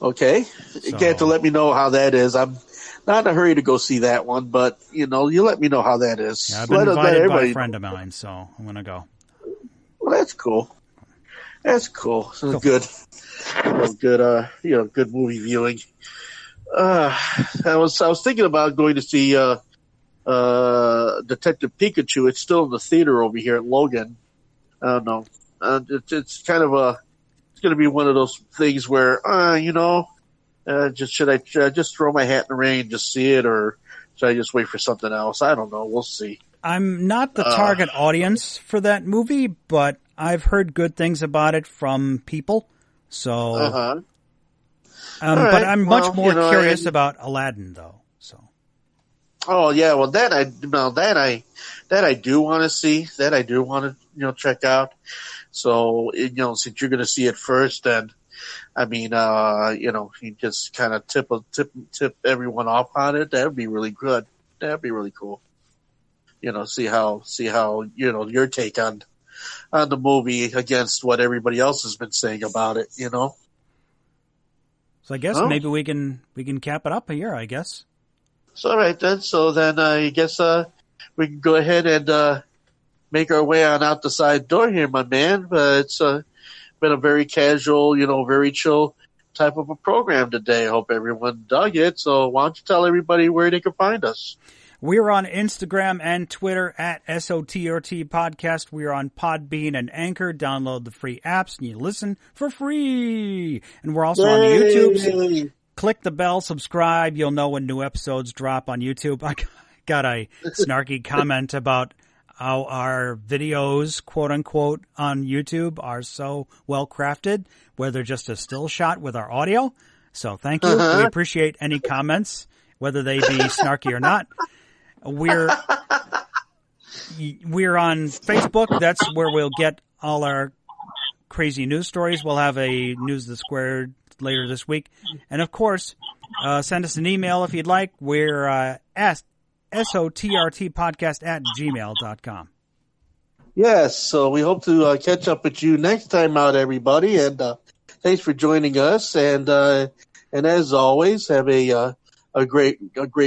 Speaker 1: Okay. You have to let me know how that is. I'm not in a hurry to go see that one, but, you let me know how that is.
Speaker 2: Yeah, I've been invited by a friend of mine, so I'm going to go.
Speaker 1: Well, that's cool. That's cool. So good. Good movie viewing. I was thinking about going to see Detective Pikachu. It's still in the theater over here at Logan. I don't know. It's kind of it's going to be one of those things where, Should I just throw my hat in the ring and just see it, or should I just wait for something else? I don't know. We'll see.
Speaker 2: I'm not the target audience for that movie, but I've heard good things about it from people. So,
Speaker 1: right.
Speaker 2: But I'm much more curious about Aladdin, though. So.
Speaker 1: Oh yeah, well that I do want to see. That I do want to check out. So since you're going to see it first, then I mean you just kind of tip everyone off on it. That'd be really good. That'd be really cool. See how your take on the movie against what everybody else has been saying about it.
Speaker 2: So I guess maybe we can cap it up here. I guess.
Speaker 1: So all right then. So then I guess we can go ahead and make our way on out the side door here, my man. But it's been a very casual, very chill type of a program today. I hope everyone dug it. So why don't you tell everybody where they can find us?
Speaker 2: We're on Instagram and Twitter at SOTRT Podcast. We're on Podbean and Anchor. Download the free apps and you listen for free. And we're also on YouTube. So click the bell, subscribe. You'll know when new episodes drop on YouTube. I got a snarky comment about how our videos, quote unquote, on YouTube are so well crafted, where they're just a still shot with our audio. So thank you. We appreciate any comments, whether they be snarky or not. We're on Facebook. That's where we'll get all our crazy news stories. We'll have a News of the Square later this week. And, of course, send us an email if you'd like. We're at sotrtpodcast@gmail.com.
Speaker 1: Yes, so we hope to catch up with you next time out, everybody. And thanks for joining us. And as always, have a great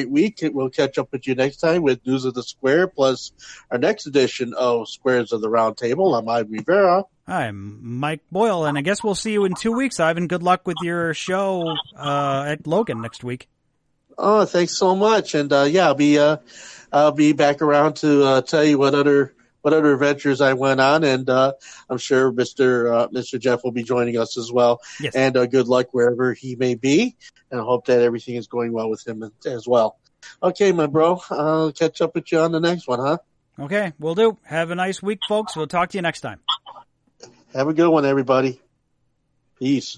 Speaker 1: week. We'll catch up with you next time with News of the Square, plus our next edition of Squares of the Round Table. I'm Ivan Rivera.
Speaker 2: I'm Mike Boyle, and I guess we'll see you in 2 weeks, Ivan. Good luck with your show at Logan next week.
Speaker 1: Oh, thanks so much. And I'll be back around to tell you what other adventures I went on, and I'm sure Mr. Jeff will be joining us as well.
Speaker 2: Yes.
Speaker 1: And good luck wherever he may be, and I hope that everything is going well with him as well. Okay, my bro, I'll catch up with you on the next one, huh?
Speaker 2: Okay, will do. Have a nice week, folks. We'll talk to you next time.
Speaker 1: Have a good one, everybody. Peace.